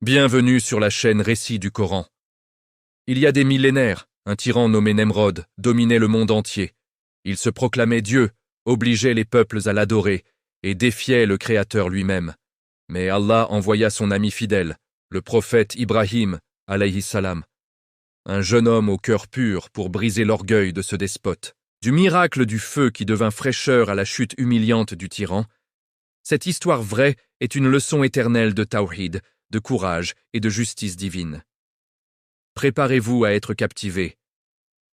Bienvenue sur la chaîne Récit du Coran. Il y a des millénaires, un tyran nommé Nemrod dominait le monde entier. Il se proclamait Dieu, obligeait les peuples à l'adorer et défiait le Créateur lui-même. Mais Allah envoya son ami fidèle, le prophète Ibrahim, alayhi salam, un jeune homme au cœur pur pour briser l'orgueil de ce despote. Du miracle du feu qui devint fraîcheur à la chute humiliante du tyran, cette histoire vraie est une leçon éternelle de tawhid, de courage et de justice divine. Préparez-vous à être captivés.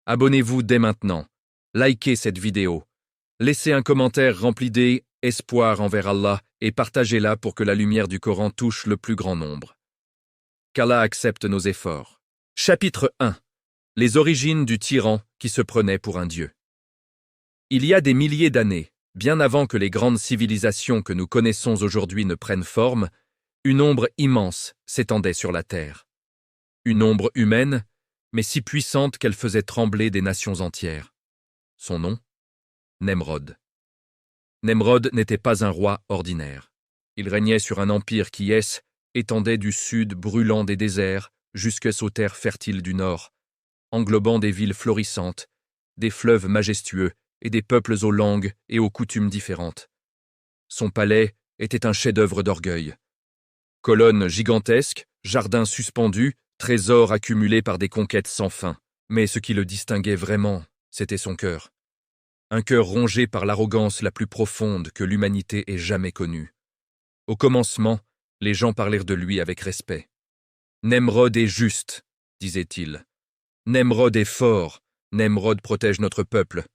Abonnez-vous dès maintenant. Likez cette vidéo. Laissez un commentaire rempli d'espoir envers Allah et partagez-la pour que la lumière du Coran touche le plus grand nombre. Qu'Allah accepte nos efforts. Chapitre 1. Les origines du tyran qui se prenait pour un dieu. Il y a des milliers d'années, bien avant que les grandes civilisations que nous connaissons aujourd'hui ne prennent forme, une ombre immense s'étendait sur la terre. Une ombre humaine, mais si puissante qu'elle faisait trembler des nations entières. Son nom ? Nemrod. Nemrod n'était pas un roi ordinaire. Il régnait sur un empire qui étendait du sud brûlant des déserts jusqu'aux terres fertiles du nord, englobant des villes florissantes, des fleuves majestueux et des peuples aux langues et aux coutumes différentes. Son palais était un chef-d'œuvre d'orgueil. Colonnes gigantesques, jardins suspendus, trésors accumulés par des conquêtes sans fin. Mais ce qui le distinguait vraiment, c'était son cœur. Un cœur rongé par l'arrogance la plus profonde que l'humanité ait jamais connue. Au commencement, les gens parlèrent de lui avec respect. Nemrod est juste, disait-il. Nemrod est fort, Nemrod protège notre peuple.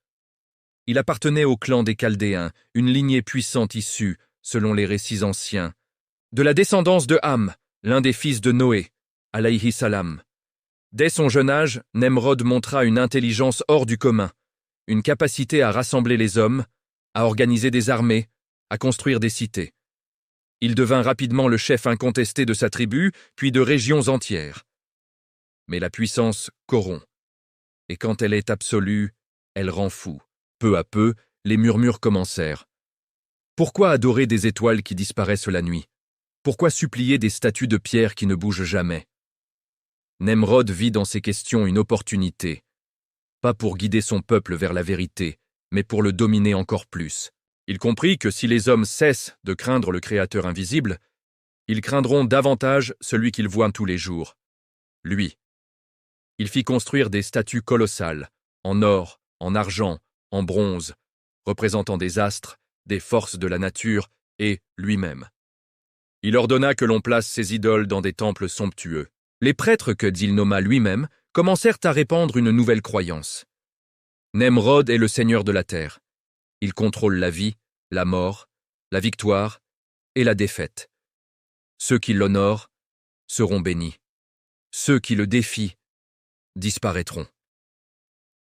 Il appartenait au clan des Chaldéens, une lignée puissante issue, selon les récits anciens, de la descendance de Ham, l'un des fils de Noé, alayhi salam. Dès son jeune âge, Nemrod montra une intelligence hors du commun, une capacité à rassembler les hommes, à organiser des armées, à construire des cités. Il devint rapidement le chef incontesté de sa tribu, puis de régions entières. Mais la puissance corrompt, et quand elle est absolue, elle rend fou. Peu à peu, les murmures commencèrent. Pourquoi adorer des étoiles qui disparaissent la nuit ? Pourquoi supplier des statues de pierre qui ne bougent jamais ? Nemrod vit dans ces questions une opportunité, pas pour guider son peuple vers la vérité, mais pour le dominer encore plus. Il comprit que si les hommes cessent de craindre le Créateur invisible, ils craindront davantage celui qu'ils voient tous les jours, lui. Il fit construire des statues colossales, en or, en argent, en bronze, représentant des astres, des forces de la nature et lui-même. Il ordonna que l'on place ces idoles dans des temples somptueux. Les prêtres que Dil nomma lui-même commencèrent à répandre une nouvelle croyance. Nemrod est le seigneur de la terre. Il contrôle la vie, la mort, la victoire et la défaite. Ceux qui l'honorent seront bénis. Ceux qui le défient disparaîtront.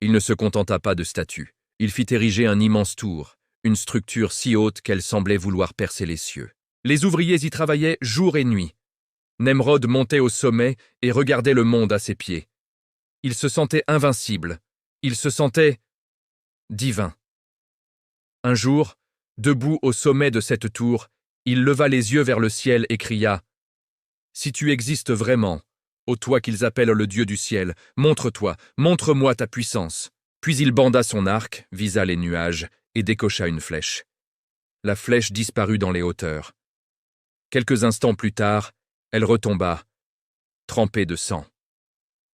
Il ne se contenta pas de statues. Il fit ériger un immense tour, une structure si haute qu'elle semblait vouloir percer les cieux. Les ouvriers y travaillaient jour et nuit. Nemrod montait au sommet et regardait le monde à ses pieds. Il se sentait invincible. Il se sentait divin. Un jour, debout au sommet de cette tour, il leva les yeux vers le ciel et cria « Si tu existes vraiment, ô toi qu'ils appellent le Dieu du ciel, montre-toi, montre-moi ta puissance. » Puis il banda son arc, visa les nuages et décocha une flèche. La flèche disparut dans les hauteurs. Quelques instants plus tard, elle retomba, trempée de sang.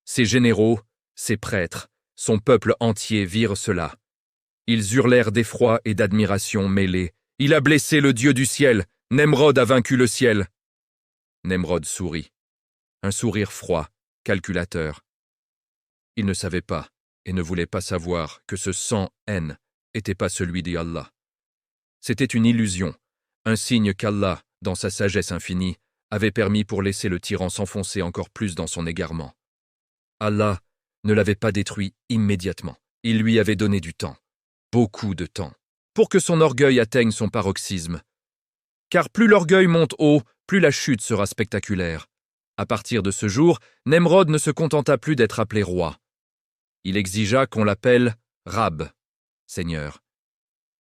Ses généraux, ses prêtres, son peuple entier virent cela. Ils hurlèrent d'effroi et d'admiration mêlés. « Il a blessé le Dieu du ciel! Nemrod a vaincu le ciel !» Nemrod sourit. Un sourire froid, calculateur. Il ne savait pas, et ne voulait pas savoir, que ce sang-haine n'était pas celui d'Allah. C'était une illusion, un signe qu'Allah, dans sa sagesse infinie, avait permis pour laisser le tyran s'enfoncer encore plus dans son égarement. Allah ne l'avait pas détruit immédiatement. Il lui avait donné du temps, beaucoup de temps, pour que son orgueil atteigne son paroxysme. Car plus l'orgueil monte haut, plus la chute sera spectaculaire. À partir de ce jour, Nemrod ne se contenta plus d'être appelé roi. Il exigea qu'on l'appelle Rab, Seigneur.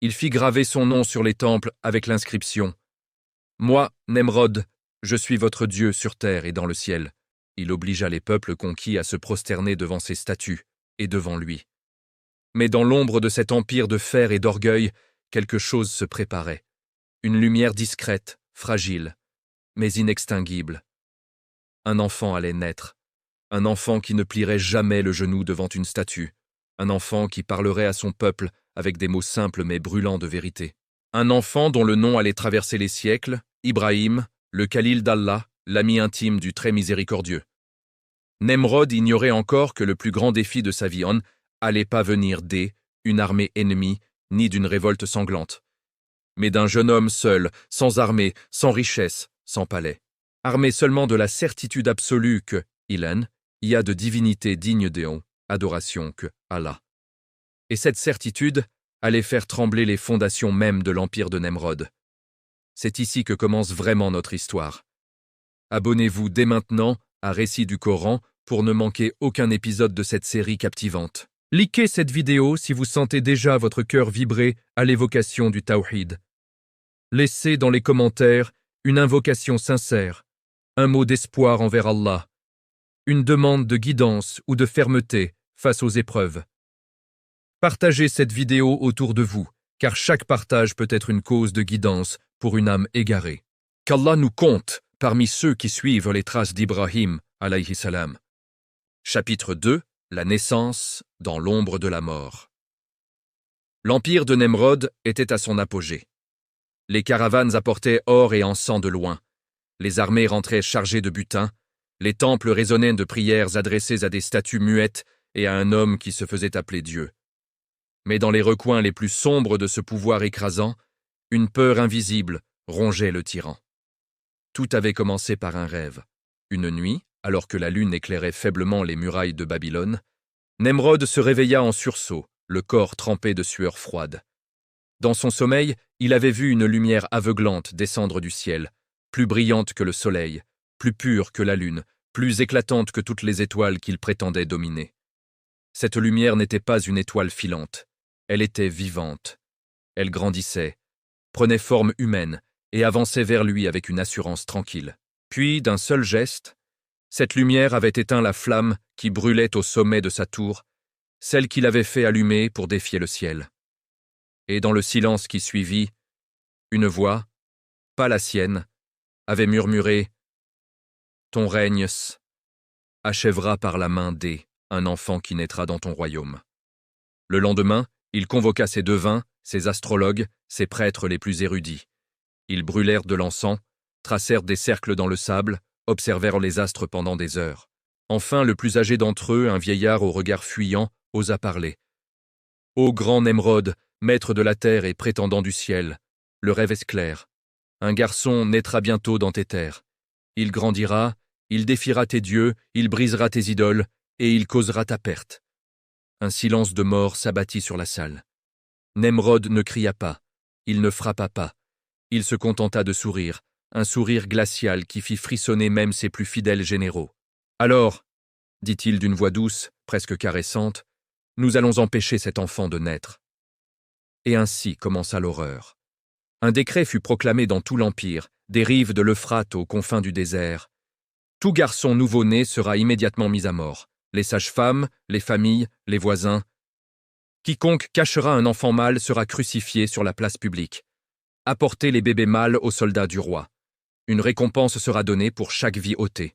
Il fit graver son nom sur les temples avec l'inscription « Moi, Nemrod, Je suis votre Dieu sur terre et dans le ciel. Il obligea les peuples conquis à se prosterner devant ses statues et devant lui. Mais dans l'ombre de cet empire de fer et d'orgueil, quelque chose se préparait. Une lumière discrète, fragile, mais inextinguible. Un enfant allait naître. Un enfant qui ne plierait jamais le genou devant une statue. Un enfant qui parlerait à son peuple avec des mots simples mais brûlants de vérité. Un enfant dont le nom allait traverser les siècles, Ibrahim, le Khalil d'Allah, l'ami intime du très miséricordieux. Nemrod ignorait encore que le plus grand défi de sa vie allait pas venir d'une armée ennemie, ni d'une révolte sanglante, mais d'un jeune homme seul, sans armée, sans richesse, sans palais, armé seulement de la certitude absolue que, Ilan, y a de divinité digne d'éon, adoration que Allah. Et cette certitude allait faire trembler les fondations mêmes de l'empire de Nemrod. C'est ici que commence vraiment notre histoire. Abonnez-vous dès maintenant à Récits du Coran pour ne manquer aucun épisode de cette série captivante. Likez cette vidéo si vous sentez déjà votre cœur vibrer à l'évocation du Tawhid. Laissez dans les commentaires une invocation sincère, un mot d'espoir envers Allah, une demande de guidance ou de fermeté face aux épreuves. Partagez cette vidéo autour de vous, car chaque partage peut être une cause de guidance pour une âme égarée. Qu'Allah nous compte parmi ceux qui suivent les traces d'Ibrahim, alayhi salam. Chapitre 2. La naissance dans l'ombre de la mort. L'empire de Nemrod était à son apogée. Les caravanes apportaient or et encens de loin. Les armées rentraient chargées de butin. Les temples résonnaient de prières adressées à des statues muettes et à un homme qui se faisait appeler Dieu. Mais dans les recoins les plus sombres de ce pouvoir écrasant, une peur invisible rongeait le tyran. Tout avait commencé par un rêve. Une nuit, alors que la lune éclairait faiblement les murailles de Babylone, Nemrod se réveilla en sursaut, le corps trempé de sueur froide. Dans son sommeil, il avait vu une lumière aveuglante descendre du ciel, plus brillante que le soleil, plus pure que la lune, plus éclatante que toutes les étoiles qu'il prétendait dominer. Cette lumière n'était pas une étoile filante, elle était vivante. Elle grandissait, prenait forme humaine et avançait vers lui avec une assurance tranquille. Puis, d'un seul geste, cette lumière avait éteint la flamme qui brûlait au sommet de sa tour, celle qu'il avait fait allumer pour défier le ciel. Et dans le silence qui suivit, une voix, pas la sienne, avait murmuré « Ton règne achèvera par la main un enfant qui naîtra dans ton royaume. » Le lendemain, il convoqua ses devins, ses astrologues, ses prêtres les plus érudits. Ils brûlèrent de l'encens, tracèrent des cercles dans le sable, observèrent les astres pendant des heures. Enfin, le plus âgé d'entre eux, un vieillard au regard fuyant, osa parler. « Ô grand Nemrod, maître de la terre et prétendant du ciel, le rêve est clair. Un garçon naîtra bientôt dans tes terres. Il grandira, il défiera tes dieux, il brisera tes idoles, et il causera ta perte. » Un silence de mort s'abattit sur la salle. Nemrod ne cria pas, il ne frappa pas. Il se contenta de sourire, un sourire glacial qui fit frissonner même ses plus fidèles généraux. « Alors, dit-il d'une voix douce, presque caressante, nous allons empêcher cet enfant de naître. » Et ainsi commença l'horreur. Un décret fut proclamé dans tout l'Empire, des rives de l'Euphrate aux confins du désert. Tout garçon nouveau-né sera immédiatement mis à mort. Les sages-femmes, les familles, les voisins. Quiconque cachera un enfant mâle sera crucifié sur la place publique. Apportez les bébés mâles aux soldats du roi. Une récompense sera donnée pour chaque vie ôtée.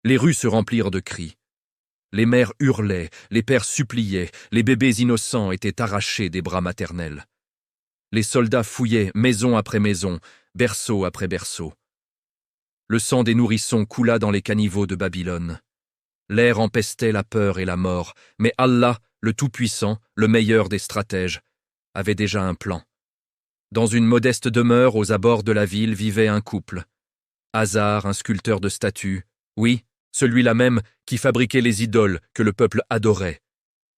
Les rues se remplirent de cris. Les mères hurlaient, les pères suppliaient, les bébés innocents étaient arrachés des bras maternels. Les soldats fouillaient maison après maison, berceau après berceau. Le sang des nourrissons coula dans les caniveaux de Babylone. L'air empestait la peur et la mort, mais Allah, le Tout-Puissant, le meilleur des stratèges, avait déjà un plan. Dans une modeste demeure aux abords de la ville vivait un couple. Hazar, un sculpteur de statues, oui, celui-là même qui fabriquait les idoles que le peuple adorait,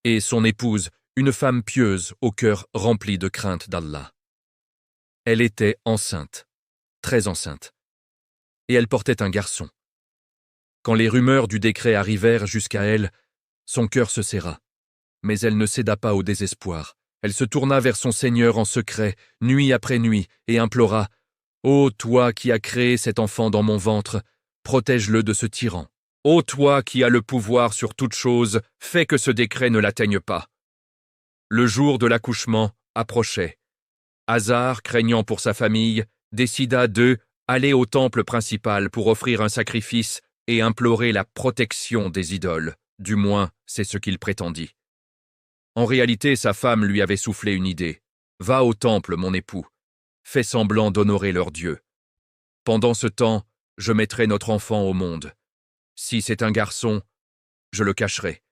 et son épouse, une femme pieuse au cœur rempli de crainte d'Allah. Elle était enceinte, très enceinte, et elle portait un garçon. Quand les rumeurs du décret arrivèrent jusqu'à elle, son cœur se serra. Mais elle ne céda pas au désespoir. Elle se tourna vers son Seigneur en secret, nuit après nuit, et implora Ô toi qui as créé cet enfant dans mon ventre, protège-le de ce tyran. Ô toi qui as le pouvoir sur toute chose, fais que ce décret ne l'atteigne pas. Le jour de l'accouchement approchait. Hazar, craignant pour sa famille, décida de aller au temple principal pour offrir un sacrifice et implorer la protection des idoles. Du moins, c'est ce qu'il prétendit. En réalité, sa femme lui avait soufflé une idée. « Va au temple, mon époux. Fais semblant d'honorer leur Dieu. Pendant ce temps, je mettrai notre enfant au monde. Si c'est un garçon, je le cacherai.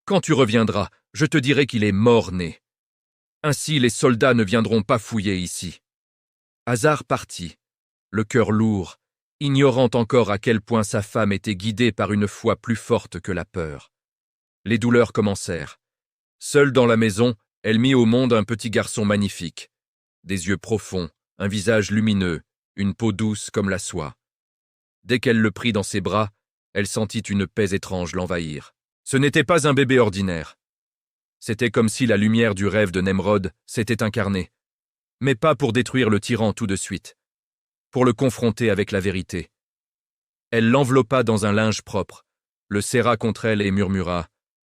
Quand tu reviendras, je te dirai qu'il est mort-né. Ainsi les soldats ne viendront pas fouiller ici. » Hazar partit, le cœur lourd, ignorant encore à quel point sa femme était guidée par une foi plus forte que la peur. Les douleurs commencèrent. Seule dans la maison, elle mit au monde un petit garçon magnifique. Des yeux profonds, un visage lumineux, une peau douce comme la soie. Dès qu'elle le prit dans ses bras, elle sentit une paix étrange l'envahir. Ce n'était pas un bébé ordinaire. C'était comme si la lumière du rêve de Nemrod s'était incarnée. Mais pas pour détruire le tyran tout de suite. Pour le confronter avec la vérité. Elle l'enveloppa dans un linge propre, le serra contre elle et murmura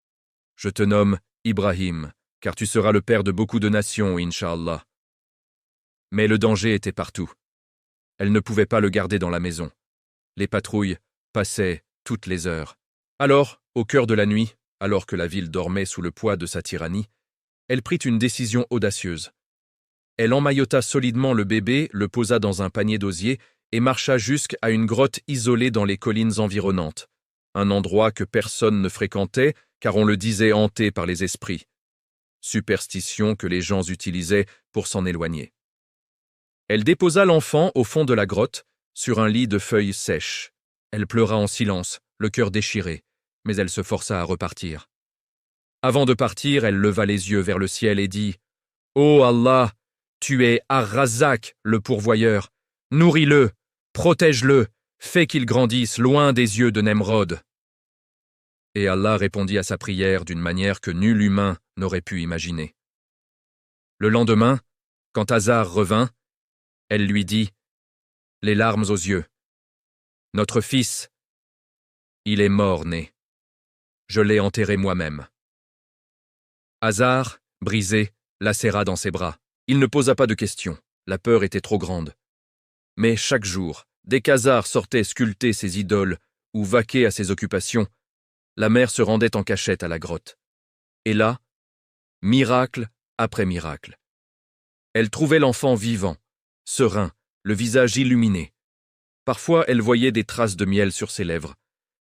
« Je te nomme Ibrahim, car tu seras le père de beaucoup de nations, Inch'Allah. » Mais le danger était partout. Elle ne pouvait pas le garder dans la maison. Les patrouilles passaient toutes les heures. Alors, au cœur de la nuit, alors que la ville dormait sous le poids de sa tyrannie, elle prit une décision audacieuse. Elle emmaillota solidement le bébé, le posa dans un panier d'osier et marcha jusqu'à une grotte isolée dans les collines environnantes, un endroit que personne ne fréquentait car on le disait hanté par les esprits, superstition que les gens utilisaient pour s'en éloigner. Elle déposa l'enfant au fond de la grotte, sur un lit de feuilles sèches. Elle pleura en silence, le cœur déchiré, mais elle se força à repartir. Avant de partir, elle leva les yeux vers le ciel et dit « Ô Allah, tu es Ar-Razzaq, le pourvoyeur. Nourris-le, protège-le, fais qu'il grandisse loin des yeux de Nemrod. » Et Allah répondit à sa prière d'une manière que nul humain n'aurait pu imaginer. Le lendemain, quand Hazar revint, elle lui dit, les larmes aux yeux, « Notre fils, il est mort-né. Je l'ai enterré moi-même. » Hazar, brisé, la serra dans ses bras. Il ne posa pas de questions, la peur était trop grande. Mais chaque jour, dès qu'Hazar sortait sculpter ses idoles ou vaquer à ses occupations, la mère se rendait en cachette à la grotte. Et là, miracle après miracle. Elle trouvait l'enfant vivant, serein, le visage illuminé. Parfois, elle voyait des traces de miel sur ses lèvres.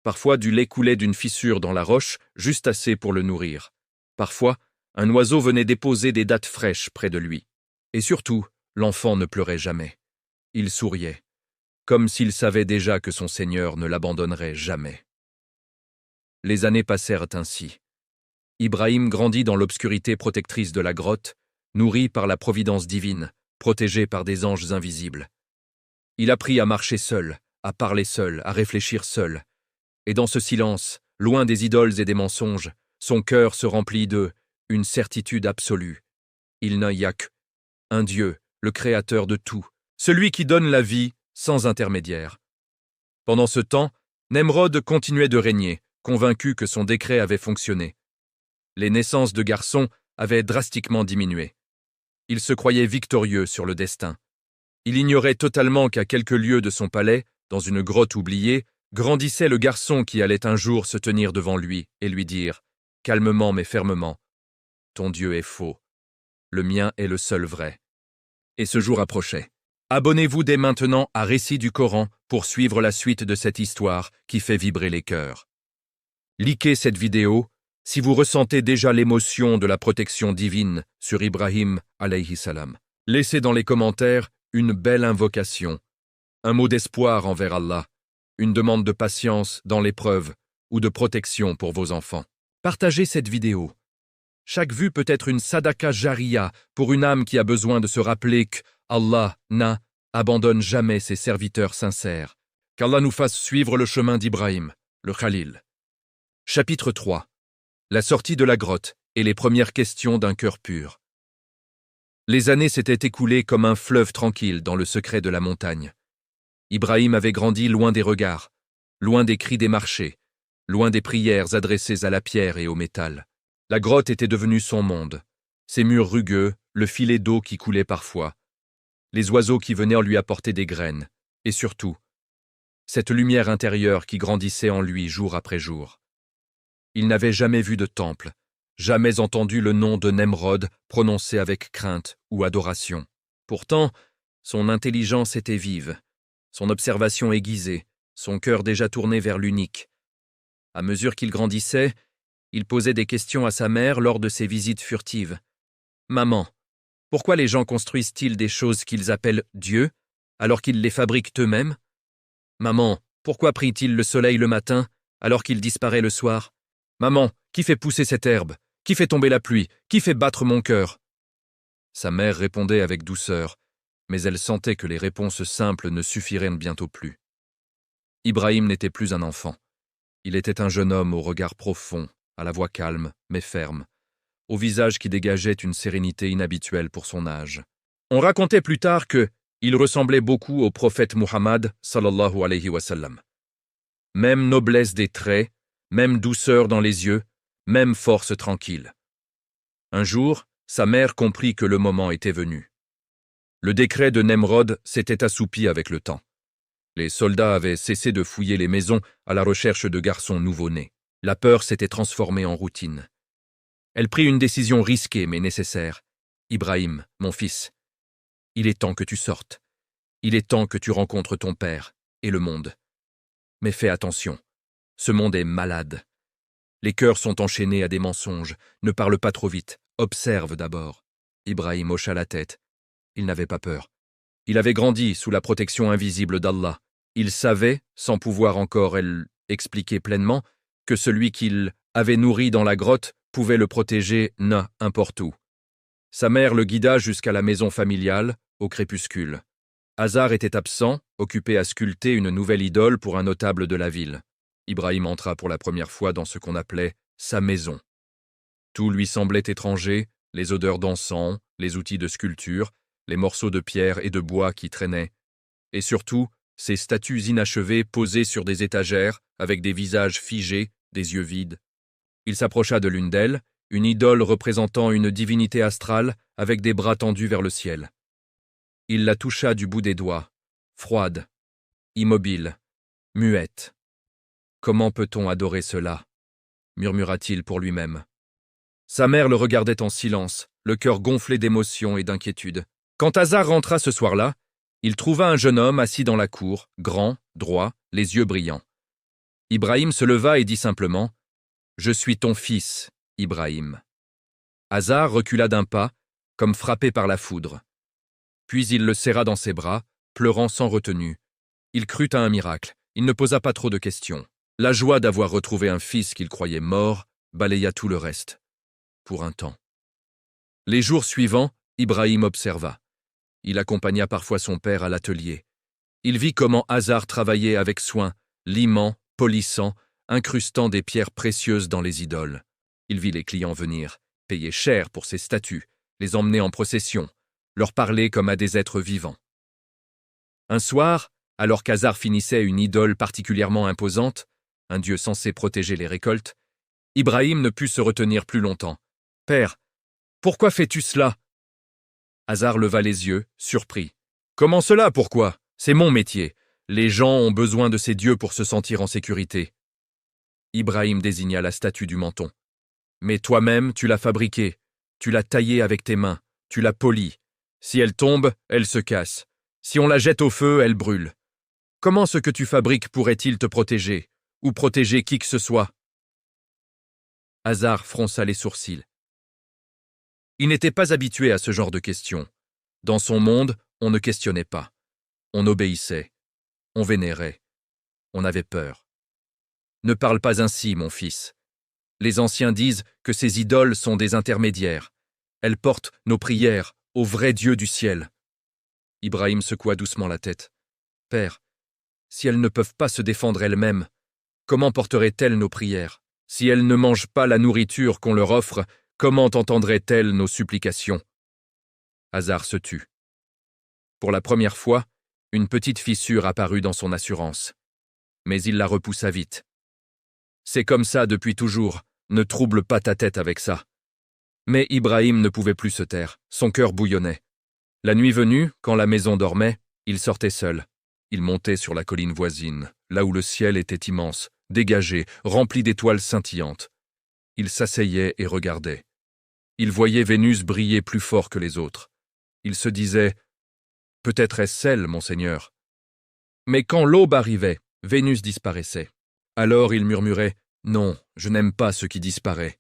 Parfois, du lait coulait d'une fissure dans la roche, juste assez pour le nourrir. Parfois, un oiseau venait déposer des dattes fraîches près de lui. Et surtout, l'enfant ne pleurait jamais. Il souriait, comme s'il savait déjà que son Seigneur ne l'abandonnerait jamais. Les années passèrent ainsi. Ibrahim grandit dans l'obscurité protectrice de la grotte, nourri par la providence divine, protégé par des anges invisibles. Il apprit à marcher seul, à parler seul, à réfléchir seul. Et dans ce silence, loin des idoles et des mensonges, son cœur se remplit une certitude absolue. Il n'y a qu'un Dieu, le créateur de tout, celui qui donne la vie sans intermédiaire. Pendant ce temps, Nemrod continuait de régner, convaincu que son décret avait fonctionné. Les naissances de garçons avaient drastiquement diminué. Il se croyait victorieux sur le destin. Il ignorait totalement qu'à quelques lieues de son palais, dans une grotte oubliée, grandissait le garçon qui allait un jour se tenir devant lui et lui dire, calmement mais fermement, « Ton Dieu est faux, le mien est le seul vrai. » Et ce jour approchait. Abonnez-vous dès maintenant à Récits du Coran pour suivre la suite de cette histoire qui fait vibrer les cœurs. Likez cette vidéo si vous ressentez déjà l'émotion de la protection divine sur Ibrahim alayhi salam. Laissez dans les commentaires une belle invocation, un mot d'espoir envers Allah, une demande de patience dans l'épreuve ou de protection pour vos enfants. Partagez cette vidéo. Chaque vue peut être une sadaqa jariya pour une âme qui a besoin de se rappeler qu'Allah n'abandonne jamais ses serviteurs sincères. Qu'Allah nous fasse suivre le chemin d'Ibrahim, le Khalil. Chapitre 3. La sortie de la grotte et les premières questions d'un cœur pur. Les années s'étaient écoulées comme un fleuve tranquille dans le secret de la montagne. Ibrahim avait grandi loin des regards, loin des cris des marchés, loin des prières adressées à la pierre et au métal. La grotte était devenue son monde, ses murs rugueux, le filet d'eau qui coulait parfois, les oiseaux qui venaient lui apporter des graines, et surtout, cette lumière intérieure qui grandissait en lui jour après jour. Il n'avait jamais vu de temple, jamais entendu le nom de Nemrod prononcé avec crainte ou adoration. Pourtant, son intelligence était vive, son observation aiguisée, son cœur déjà tourné vers l'unique. À mesure qu'il grandissait, il posait des questions à sa mère lors de ses visites furtives. « Maman, pourquoi les gens construisent-ils des choses qu'ils appellent Dieu, alors qu'ils les fabriquent eux-mêmes ? Maman, pourquoi prient-ils le soleil le matin, alors qu'il disparaît le soir ? Maman, qui fait pousser cette herbe ? Qui fait tomber la pluie ? Qui fait battre mon cœur ?» Sa mère répondait avec douceur, mais elle sentait que les réponses simples ne suffiraient bientôt plus. Ibrahim n'était plus un enfant. Il était un jeune homme au regard profond, à la voix calme, mais ferme, au visage qui dégageait une sérénité inhabituelle pour son âge. On racontait plus tard que il ressemblait beaucoup au prophète Muhammad sallallahu alayhi wa sallam. Même noblesse des traits, même douceur dans les yeux, même force tranquille. Un jour, sa mère comprit que le moment était venu. Le décret de Nemrod s'était assoupi avec le temps. Les soldats avaient cessé de fouiller les maisons à la recherche de garçons nouveau-nés. La peur s'était transformée en routine. Elle prit une décision risquée mais nécessaire. « Ibrahim, mon fils, il est temps que tu sortes. Il est temps que tu rencontres ton père et le monde. Mais fais attention, ce monde est malade. Les cœurs sont enchaînés à des mensonges. Ne parle pas trop vite, observe d'abord. » Ibrahim hocha la tête. Il n'avait pas peur. Il avait grandi sous la protection invisible d'Allah. Il savait, sans pouvoir encore expliquer pleinement, que celui qu'il avait nourri dans la grotte pouvait le protéger n'importe où. Sa mère le guida jusqu'à la maison familiale, au crépuscule. Hazar était absent, occupé à sculpter une nouvelle idole pour un notable de la ville. Ibrahim entra pour la première fois dans ce qu'on appelait sa maison. Tout lui semblait étranger, les odeurs d'encens, les outils de sculpture, les morceaux de pierre et de bois qui traînaient, et surtout, ces statues inachevées posées sur des étagères, avec des visages figés, des yeux vides. Il s'approcha de l'une d'elles, une idole représentant une divinité astrale avec des bras tendus vers le ciel. Il la toucha du bout des doigts, froide, immobile, muette. « Comment peut-on adorer cela ?» murmura-t-il pour lui-même. Sa mère le regardait en silence, le cœur gonflé d'émotion et d'inquiétude. Quand Hazar rentra ce soir-là, il trouva un jeune homme assis dans la cour, grand, droit, les yeux brillants. Ibrahim se leva et dit simplement « Je suis ton fils, Ibrahim. » Hazar recula d'un pas, comme frappé par la foudre. Puis il le serra dans ses bras, pleurant sans retenue. Il crut à un miracle, il ne posa pas trop de questions. La joie d'avoir retrouvé un fils qu'il croyait mort balaya tout le reste, pour un temps. Les jours suivants, Ibrahim observa. Il accompagna parfois son père à l'atelier. Il vit comment Hazar travaillait avec soin, limant, polissant, incrustant des pierres précieuses dans les idoles. Il vit les clients venir, payer cher pour ces statues, les emmener en procession, leur parler comme à des êtres vivants. Un soir, alors qu'Hazar finissait une idole particulièrement imposante, un dieu censé protéger les récoltes, Ibrahim ne put se retenir plus longtemps. « Père, pourquoi fais-tu cela ?» Hazar leva les yeux, surpris. « Comment cela, pourquoi ? C'est mon métier. Les gens ont besoin de ces dieux pour se sentir en sécurité. » Ibrahim désigna la statue du menton. « Mais toi-même, tu l'as fabriquée. Tu l'as taillée avec tes mains. Tu l'as polie. Si elle tombe, elle se casse. Si on la jette au feu, elle brûle. Comment ce que tu fabriques pourrait-il te protéger, ou protéger qui que ce soit ?» Hazar fronça les sourcils. Il n'était pas habitué à ce genre de questions. Dans son monde, on ne questionnait pas. On obéissait. On vénérait. On avait peur. « Ne parle pas ainsi, mon fils. Les anciens disent que ces idoles sont des intermédiaires. Elles portent nos prières au vrai Dieu du ciel. » Ibrahim secoua doucement la tête. « Père, si elles ne peuvent pas se défendre elles-mêmes, comment porteraient-elles nos prières ? Si elles ne mangent pas la nourriture qu'on leur offre, comment entendraient-elles nos supplications ? Hazar se tut. Pour la première fois, une petite fissure apparut dans son assurance. Mais il la repoussa vite. C'est comme ça depuis toujours, ne trouble pas ta tête avec ça. Mais Ibrahim ne pouvait plus se taire, son cœur bouillonnait. La nuit venue, quand la maison dormait, il sortait seul. Il montait sur la colline voisine, là où le ciel était immense, dégagé, rempli d'étoiles scintillantes. Il s'asseyait et regardait. Il voyait Vénus briller plus fort que les autres. Il se disait « Peut-être est-ce elle, monseigneur ?» Mais quand l'aube arrivait, Vénus disparaissait. Alors il murmurait « Non, je n'aime pas ce qui disparaît. »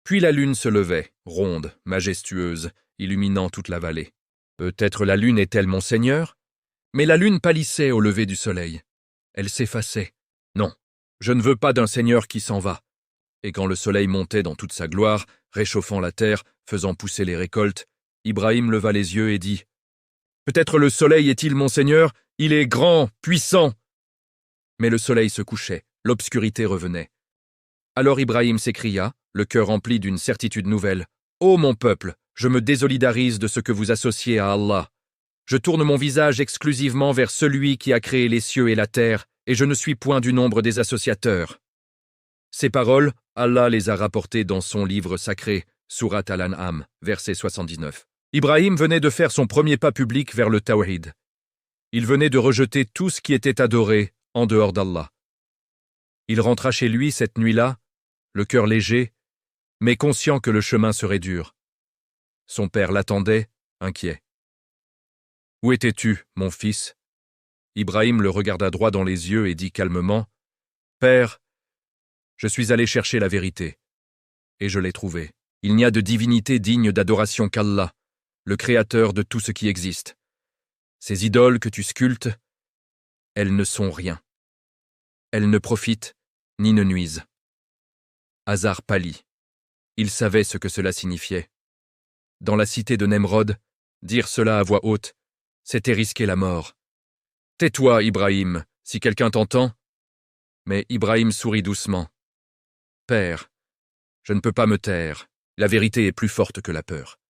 Puis la lune se levait, ronde, majestueuse, illuminant toute la vallée. Peut-être la lune est-elle monseigneur ? Mais la lune pâlissait au lever du soleil. Elle s'effaçait. Non, je ne veux pas d'un seigneur qui s'en va. Et quand le soleil montait dans toute sa gloire, réchauffant la terre, faisant pousser les récoltes, Ibrahim leva les yeux et dit « Peut-être le soleil est-il mon seigneur, il est grand, puissant !» Mais le soleil se couchait, l'obscurité revenait. Alors Ibrahim s'écria, le cœur rempli d'une certitude nouvelle. « Ô mon peuple, je me désolidarise de ce que vous associez à Allah. Je tourne mon visage exclusivement vers celui qui a créé les cieux et la terre, et je ne suis point du nombre des associateurs. » Ces paroles, Allah les a rapportées dans son livre sacré, Surat Al-An'am, verset 79. Ibrahim venait de faire son premier pas public vers le Tawhid. Il venait de rejeter tout ce qui était adoré en dehors d'Allah. Il rentra chez lui cette nuit-là, le cœur léger, mais conscient que le chemin serait dur. Son père l'attendait, inquiet. « Où étais-tu, mon fils ?» Ibrahim le regarda droit dans les yeux et dit calmement « Père, je suis allé chercher la vérité, et je l'ai trouvée. Il n'y a de divinité digne d'adoration qu'Allah, le créateur de tout ce qui existe. Ces idoles que tu sculptes, elles ne sont rien. Elles ne profitent ni ne nuisent. » Hazar pâlit. Il savait ce que cela signifiait. Dans la cité de Nemrod, dire cela à voix haute, c'était risquer la mort. « Tais-toi, Ibrahim, si quelqu'un t'entend. » Mais Ibrahim sourit doucement. « Père, je ne peux pas me taire. La vérité est plus forte que la peur.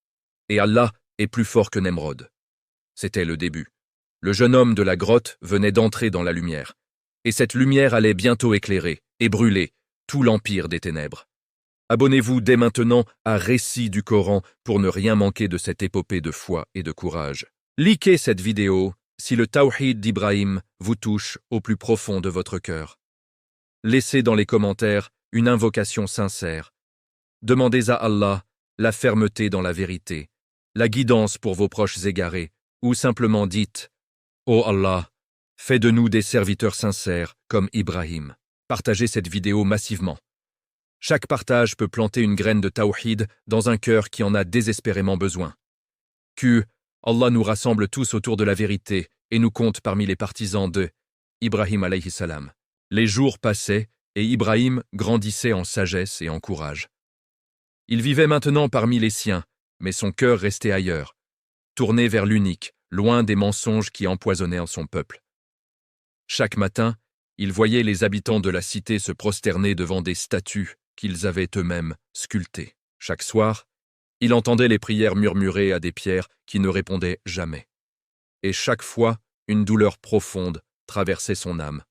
Et Allah est plus fort que Nemrod. » C'était le début. Le jeune homme de la grotte venait d'entrer dans la lumière. Et cette lumière allait bientôt éclairer et brûler tout l'empire des ténèbres. Abonnez-vous dès maintenant à Récits du Coran pour ne rien manquer de cette épopée de foi et de courage. Likez cette vidéo si le Tawhid d'Ibrahim vous touche au plus profond de votre cœur. Laissez dans les commentaires une invocation sincère. Demandez à Allah la fermeté dans la vérité, la guidance pour vos proches égarés, ou simplement dites « Ô Allah, fais de nous des serviteurs sincères comme Ibrahim. » Partagez cette vidéo massivement. Chaque partage peut planter une graine de Tawhid dans un cœur qui en a désespérément besoin. Que Allah nous rassemble tous autour de la vérité et nous compte parmi les partisans de Ibrahim alayhi salam. Les jours passaient et Ibrahim grandissait en sagesse et en courage. Il vivait maintenant parmi les siens, mais son cœur restait ailleurs, tourné vers l'unique, loin des mensonges qui empoisonnaient son peuple. Chaque matin, il voyait les habitants de la cité se prosterner devant des statues qu'ils avaient eux-mêmes sculptées. Chaque soir, il entendait les prières murmurées à des pierres qui ne répondaient jamais. Et chaque fois, une douleur profonde traversait son âme.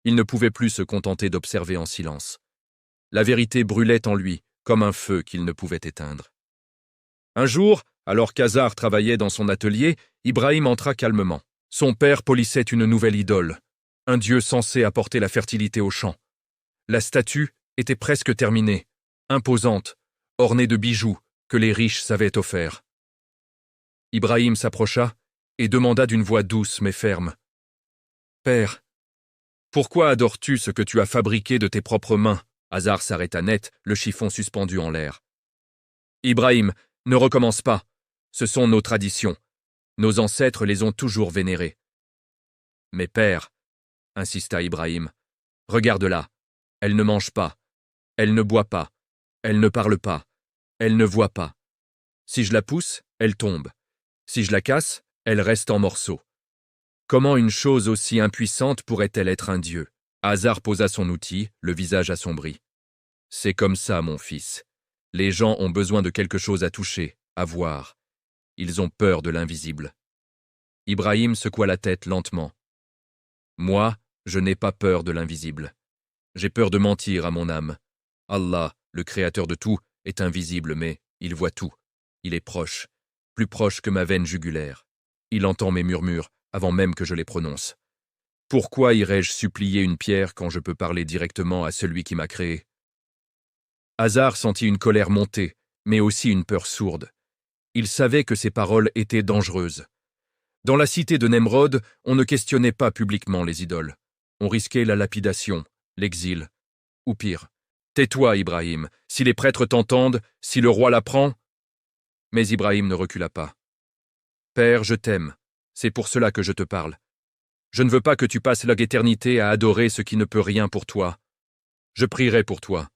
Il ne pouvait plus se contenter d'observer en silence. La vérité brûlait en lui, comme un feu qu'il ne pouvait éteindre. Un jour, alors qu'Hazar travaillait dans son atelier, Ibrahim entra calmement. Son père polissait une nouvelle idole, un dieu censé apporter la fertilité aux champs. La statue était presque terminée, imposante, ornée de bijoux que les riches savaient offert. Ibrahim s'approcha et demanda d'une voix douce mais ferme. « Père, pourquoi adores-tu ce que tu as fabriqué de tes propres mains ?» Hazar s'arrêta net, le chiffon suspendu en l'air. « Ibrahim, ne recommence pas. Ce sont nos traditions. Nos ancêtres les ont toujours vénérées. »« Mais père, » insista Ibrahim, « regarde-la. Elle ne mange pas. Elle ne boit pas. Elle ne parle pas. Elle ne voit pas. Si je la pousse, elle tombe. Si je la casse, elle reste en morceaux. Comment une chose aussi impuissante pourrait-elle être un dieu ?» Hazar posa son outil, le visage assombri. « C'est comme ça, mon fils. Les gens ont besoin de quelque chose à toucher, à voir. Ils ont peur de l'invisible. Ibrahim secoua la tête lentement. Moi, je n'ai pas peur de l'invisible. J'ai peur de mentir à mon âme. Allah, le créateur de tout, est invisible, mais il voit tout. Il est proche, plus proche que ma veine jugulaire. Il entend mes murmures avant même que je les prononce. Pourquoi irais-je supplier une pierre quand je peux parler directement à celui qui m'a créé? Hazar sentit une colère monter, mais aussi une peur sourde. Il savait que ses paroles étaient dangereuses. Dans la cité de Nemrod, on ne questionnait pas publiquement les idoles. On risquait la lapidation, l'exil, ou pire. Tais-toi, Ibrahim, si les prêtres t'entendent, si le roi l'apprend. Mais Ibrahim ne recula pas. Père, je t'aime, c'est pour cela que je te parle. Je ne veux pas que tu passes l'éternité à adorer ce qui ne peut rien pour toi. Je prierai pour toi.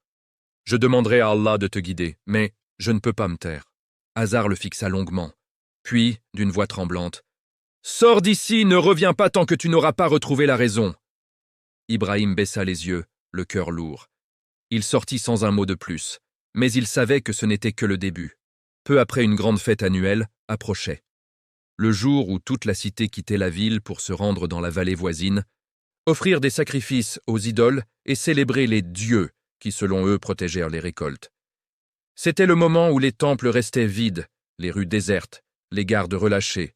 Je demanderai à Allah de te guider, mais je ne peux pas me taire. Hazar le fixa longuement, puis, d'une voix tremblante, « Sors d'ici, ne reviens pas tant que tu n'auras pas retrouvé la raison. » Ibrahim baissa les yeux, le cœur lourd. Il sortit sans un mot de plus, mais il savait que ce n'était que le début. Peu après, une grande fête annuelle approchait. Le jour où toute la cité quittait la ville pour se rendre dans la vallée voisine, offrir des sacrifices aux idoles et célébrer les dieux qui, selon eux, protégèrent les récoltes. C'était le moment où les temples restaient vides, les rues désertes, les gardes relâchés.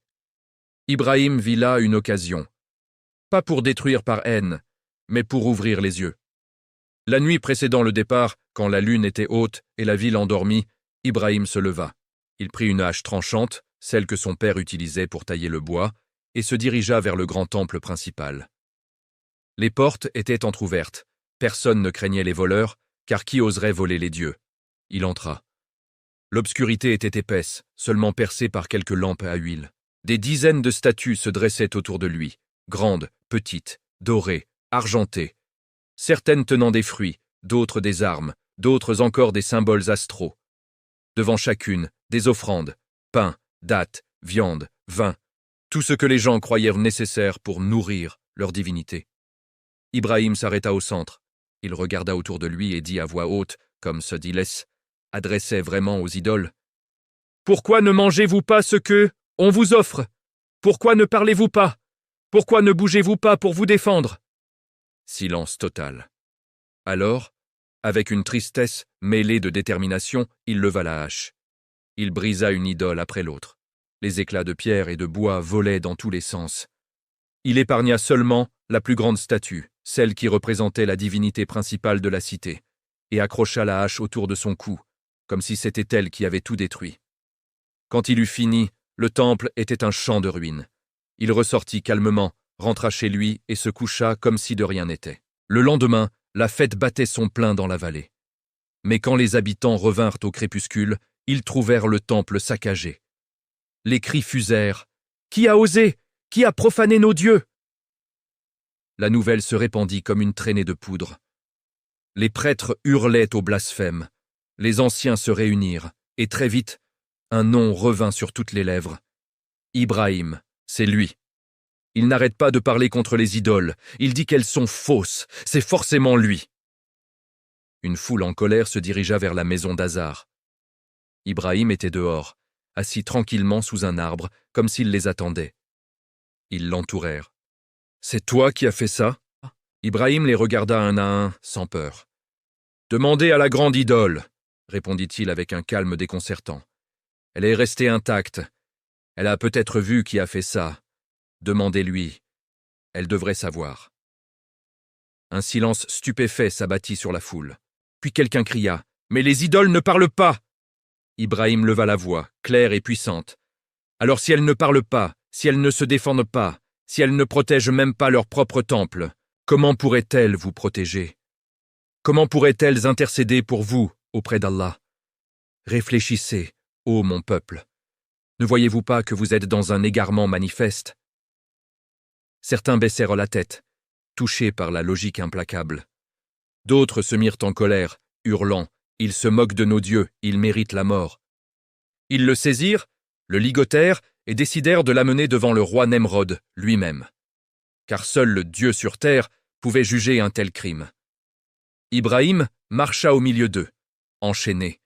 Ibrahim vit là une occasion, pas pour détruire par haine, mais pour ouvrir les yeux. La nuit précédant le départ, quand la lune était haute et la ville endormie, Ibrahim se leva. Il prit une hache tranchante, celle que son père utilisait pour tailler le bois, et se dirigea vers le grand temple principal. Les portes étaient entr'ouvertes. Personne ne craignait les voleurs, car qui oserait voler les dieux? Il entra. L'obscurité était épaisse, seulement percée par quelques lampes à huile. Des dizaines de statues se dressaient autour de lui, grandes, petites, dorées, argentées. Certaines tenant des fruits, d'autres des armes, d'autres encore des symboles astraux. Devant chacune, des offrandes, pain, dattes, viande, vin, tout ce que les gens croyaient nécessaire pour nourrir leur divinité. Ibrahim s'arrêta au centre. Il regarda autour de lui et dit à voix haute, comme se dit laisse, adressait vraiment aux idoles. « Pourquoi ne mangez-vous pas ce que on vous offre? Pourquoi ne parlez-vous pas? Pourquoi ne bougez-vous pas pour vous défendre ?» Silence total. Alors, avec une tristesse mêlée de détermination, il leva la hache. Il brisa une idole après l'autre. Les éclats de pierre et de bois volaient dans tous les sens. Il épargna seulement la plus grande statue, celle qui représentait la divinité principale de la cité, et accrocha la hache autour de son cou, comme si c'était elle qui avait tout détruit. Quand il eut fini, le temple était un champ de ruines. Il ressortit calmement, rentra chez lui et se coucha comme si de rien n'était. Le lendemain, la fête battait son plein dans la vallée. Mais quand les habitants revinrent au crépuscule, ils trouvèrent le temple saccagé. Les cris fusèrent. « Qui a osé? Qui a profané nos dieux ?» La nouvelle se répandit comme une traînée de poudre. Les prêtres hurlaient au blasphème. Les anciens se réunirent, et très vite, un nom revint sur toutes les lèvres. Ibrahim, c'est lui. Il n'arrête pas de parler contre les idoles. Il dit qu'elles sont fausses. C'est forcément lui. Une foule en colère se dirigea vers la maison d'Hazar. Ibrahim était dehors, assis tranquillement sous un arbre, comme s'il les attendait. Ils l'entourèrent. « C'est toi qui as fait ça ?» Ibrahim les regarda un à un, sans peur. « Demandez à la grande idole, » répondit-il avec un calme déconcertant. « Elle est restée intacte. Elle a peut-être vu qui a fait ça. Demandez-lui. Elle devrait savoir. » Un silence stupéfait s'abattit sur la foule. Puis quelqu'un cria « Mais les idoles ne parlent pas !» Ibrahim leva la voix, claire et puissante. « Alors si elles ne parlent pas, si elles ne se défendent pas, si elles ne protègent même pas leur propre temple, comment pourraient-elles vous protéger? Comment pourraient-elles intercéder pour vous auprès d'Allah? Réfléchissez, ô mon peuple. Ne voyez-vous pas que vous êtes dans un égarement manifeste? » Certains baissèrent la tête, touchés par la logique implacable. D'autres se mirent en colère, hurlant « Ils se moquent de nos dieux, ils méritent la mort. » Ils le saisirent, le ligotèrent et décidèrent de l'amener devant le roi Nemrod lui-même. Car seul le Dieu sur terre pouvait juger un tel crime. Ibrahim marcha au milieu d'eux, enchaîné,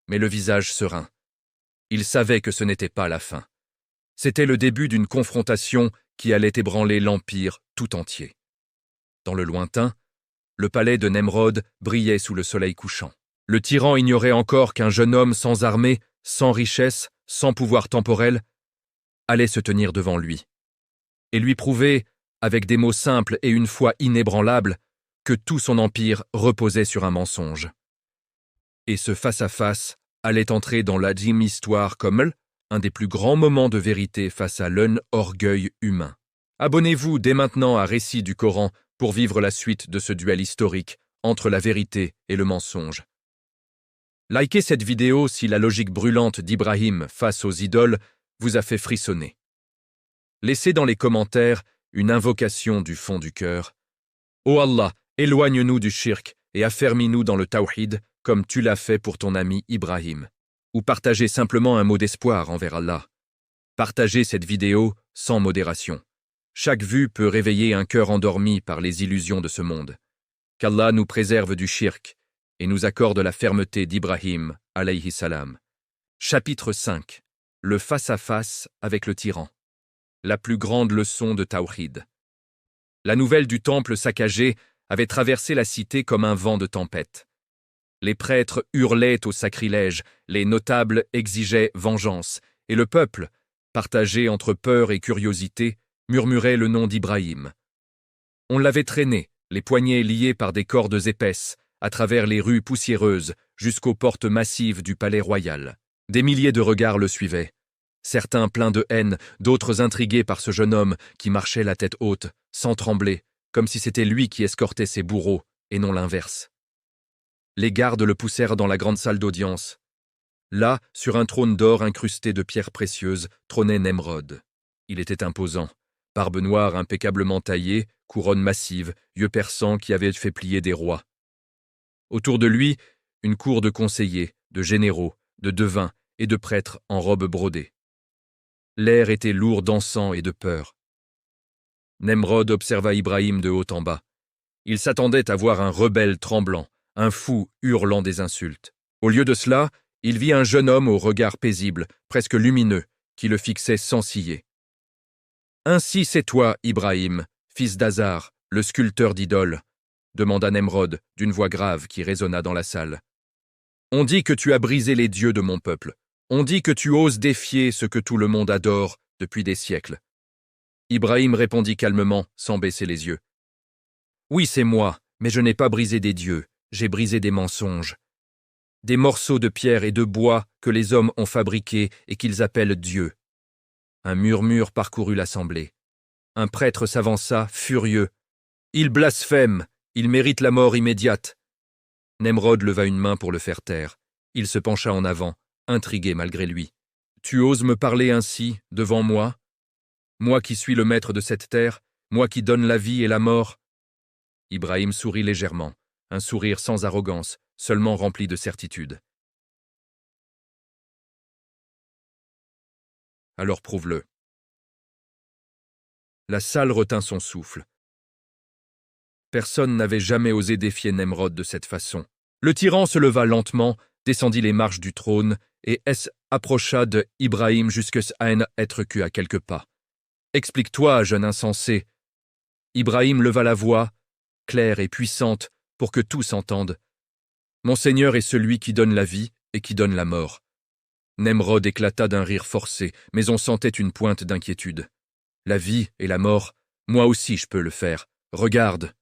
mais le visage serein. Il savait que ce n'était pas la fin. C'était le début d'une confrontation qui allait ébranler l'Empire tout entier. Dans le lointain, le palais de Nemrod brillait sous le soleil couchant. Le tyran ignorait encore qu'un jeune homme sans armée, sans richesse, sans pouvoir temporel, allait se tenir devant lui, et lui prouver, avec des mots simples et une foi inébranlable, que tout son empire reposait sur un mensonge. Et ce face-à-face allait entrer dans la dim histoire comme un des plus grands moments de vérité face à l'orgueil humain. Abonnez-vous dès maintenant à Récits du Coran pour vivre la suite de ce duel historique entre la vérité et le mensonge. Likez cette vidéo si la logique brûlante d'Ibrahim face aux idoles vous a fait frissonner. Laissez dans les commentaires une invocation du fond du cœur. Ô Allah, éloigne-nous du shirk et affermis-nous dans le tawhid comme tu l'as fait pour ton ami Ibrahim. Ou partagez simplement un mot d'espoir envers Allah. Partagez cette vidéo sans modération. Chaque vue peut réveiller un cœur endormi par les illusions de ce monde. Qu'Allah nous préserve du shirk et nous accorde la fermeté d'Ibrahim, alayhi salam. Chapitre 5. Le face-à-face avec le tyran. La plus grande leçon de Tawhid. La nouvelle du temple saccagé avait traversé la cité comme un vent de tempête. Les prêtres hurlaient au sacrilège, les notables exigeaient vengeance, et le peuple, partagé entre peur et curiosité, murmurait le nom d'Ibrahim. On l'avait traîné, les poignets liés par des cordes épaisses, à travers les rues poussiéreuses, jusqu'aux portes massives du palais royal. Des milliers de regards le suivaient. Certains pleins de haine, d'autres intrigués par ce jeune homme qui marchait la tête haute, sans trembler, comme si c'était lui qui escortait ses bourreaux, et non l'inverse. Les gardes le poussèrent dans la grande salle d'audience. Là, sur un trône d'or incrusté de pierres précieuses, trônait Nemrod. Il était imposant. Barbe noire impeccablement taillée, couronne massive, yeux perçants qui avaient fait plier des rois. Autour de lui, une cour de conseillers, de généraux, de devins et de prêtres en robes brodées. L'air était lourd d'encens et de peur. Nemrod observa Ibrahim de haut en bas. Il s'attendait à voir un rebelle tremblant, un fou hurlant des insultes. Au lieu de cela, il vit un jeune homme au regard paisible, presque lumineux, qui le fixait sans ciller. « Ainsi c'est toi, Ibrahim, fils d'Azar, le sculpteur d'idoles » demanda Nemrod d'une voix grave qui résonna dans la salle. « On dit que tu as brisé les dieux de mon peuple. On dit que tu oses défier ce que tout le monde adore depuis des siècles. » Ibrahim répondit calmement, sans baisser les yeux. « Oui, c'est moi, mais je n'ai pas brisé des dieux, j'ai brisé des mensonges. Des morceaux de pierre et de bois que les hommes ont fabriqués et qu'ils appellent Dieu. » Un murmure parcourut l'assemblée. Un prêtre s'avança, furieux. « Il blasphème, il mérite la mort immédiate. » Nemrod leva une main pour le faire taire. Il se pencha en avant, intrigué malgré lui. « Tu oses me parler ainsi, devant moi? Moi qui suis le maître de cette terre, moi qui donne la vie et la mort ?» Ibrahim sourit légèrement, un sourire sans arrogance, seulement rempli de certitude. « Alors prouve-le. » La salle retint son souffle. Personne n'avait jamais osé défier Nemrod de cette façon. Le tyran se leva lentement, descendit les marches du trône et approcha de Ibrahim jusqu'à être que à quelques pas. « Explique-toi, jeune insensé. » Ibrahim leva la voix, claire et puissante, pour que tous entendent. « Mon Seigneur est celui qui donne la vie et qui donne la mort. » Nemrod éclata d'un rire forcé, mais on sentait une pointe d'inquiétude. « La vie et la mort, moi aussi je peux le faire. Regarde !»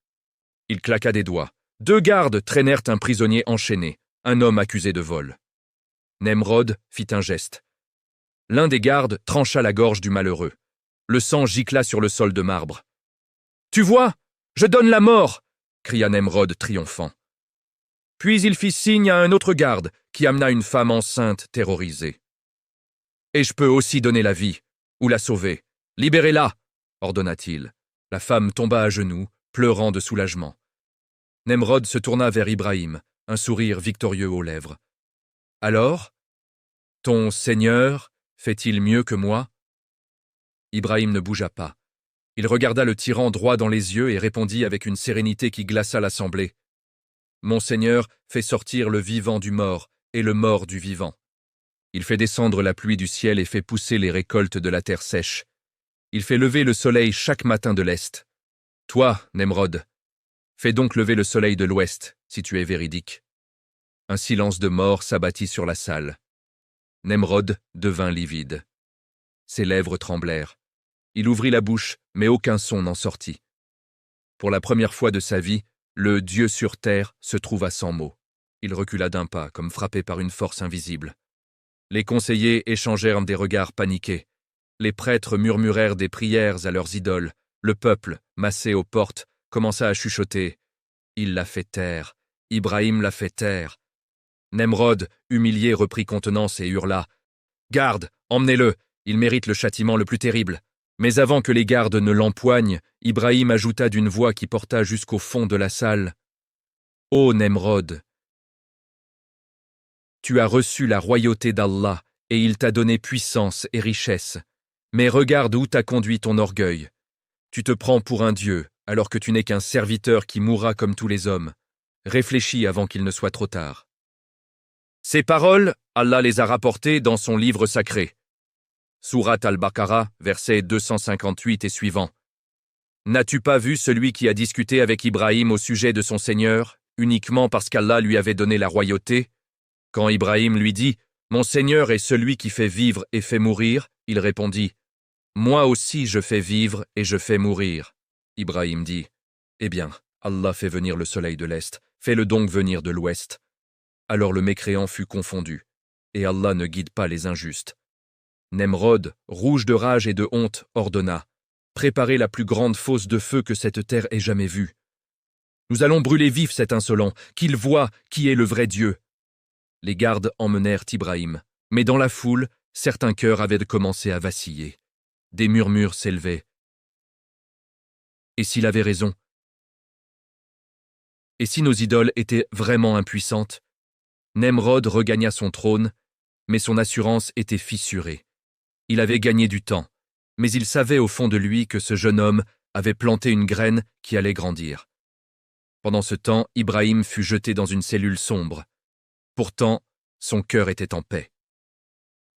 Il claqua des doigts. 2 gardes traînèrent un prisonnier enchaîné, un homme accusé de vol. Nemrod fit un geste. L'un des gardes trancha la gorge du malheureux. Le sang gicla sur le sol de marbre. « Tu vois, je donne la mort !» cria Nemrod triomphant. Puis il fit signe à un autre garde qui amena une femme enceinte terrorisée. « Et je peux aussi donner la vie, ou la sauver. Libérez-la !» ordonna-t-il. La femme tomba à genoux, pleurant de soulagement. Nemrod se tourna vers Ibrahim, un sourire victorieux aux lèvres. « Alors, ton Seigneur fait-il mieux que moi ?» Ibrahim ne bougea pas. Il regarda le tyran droit dans les yeux et répondit avec une sérénité qui glaça l'assemblée. « Mon Seigneur fait sortir le vivant du mort et le mort du vivant. Il fait descendre la pluie du ciel et fait pousser les récoltes de la terre sèche. Il fait lever le soleil chaque matin de l'Est. Toi, Nemrod, fais donc lever le soleil de l'Ouest, si tu es véridique. » Un silence de mort s'abattit sur la salle. Nemrod devint livide. Ses lèvres tremblèrent. Il ouvrit la bouche, mais aucun son n'en sortit. Pour la première fois de sa vie, le Dieu sur terre se trouva sans mots. Il recula d'un pas, comme frappé par une force invisible. Les conseillers échangèrent des regards paniqués. Les prêtres murmurèrent des prières à leurs idoles. Le peuple, massé aux portes, commença à chuchoter. « Il l'a fait taire. Ibrahim l'a fait taire. » Nemrod, humilié, reprit contenance et hurla. « Garde, emmenez-le, il mérite le châtiment le plus terrible. » Mais avant que les gardes ne l'empoignent, Ibrahim ajouta d'une voix qui porta jusqu'au fond de la salle. « Ô Nemrod, tu as reçu la royauté d'Allah et il t'a donné puissance et richesse. Mais regarde où t'a conduit ton orgueil. Tu te prends pour un dieu alors que tu n'es qu'un serviteur qui mourra comme tous les hommes. Réfléchis avant qu'il ne soit trop tard. » Ces paroles, Allah les a rapportées dans son livre sacré. Sourate al-Baqarah, versets 258 et suivants. N'as-tu pas vu celui qui a discuté avec Ibrahim au sujet de son Seigneur, uniquement parce qu'Allah lui avait donné la royauté? Quand Ibrahim lui dit « Mon Seigneur est celui qui fait vivre et fait mourir », il répondit « Moi aussi je fais vivre et je fais mourir. » Ibrahim dit « Eh bien, Allah fait venir le soleil de l'Est, fais-le donc venir de l'Ouest. » Alors le mécréant fut confondu, et Allah ne guide pas les injustes. Nemrod, rouge de rage et de honte, ordonna « Préparez la plus grande fosse de feu que cette terre ait jamais vue. Nous allons brûler vif cet insolent, qu'il voie qui est le vrai Dieu. » Les gardes emmenèrent Ibrahim, mais dans la foule, certains cœurs avaient commencé à vaciller. Des murmures s'élevaient. Et s'il avait raison? Et si nos idoles étaient vraiment impuissantes? Nemrod regagna son trône, mais son assurance était fissurée. Il avait gagné du temps, mais il savait au fond de lui que ce jeune homme avait planté une graine qui allait grandir. Pendant ce temps, Ibrahim fut jeté dans une cellule sombre. Pourtant, son cœur était en paix.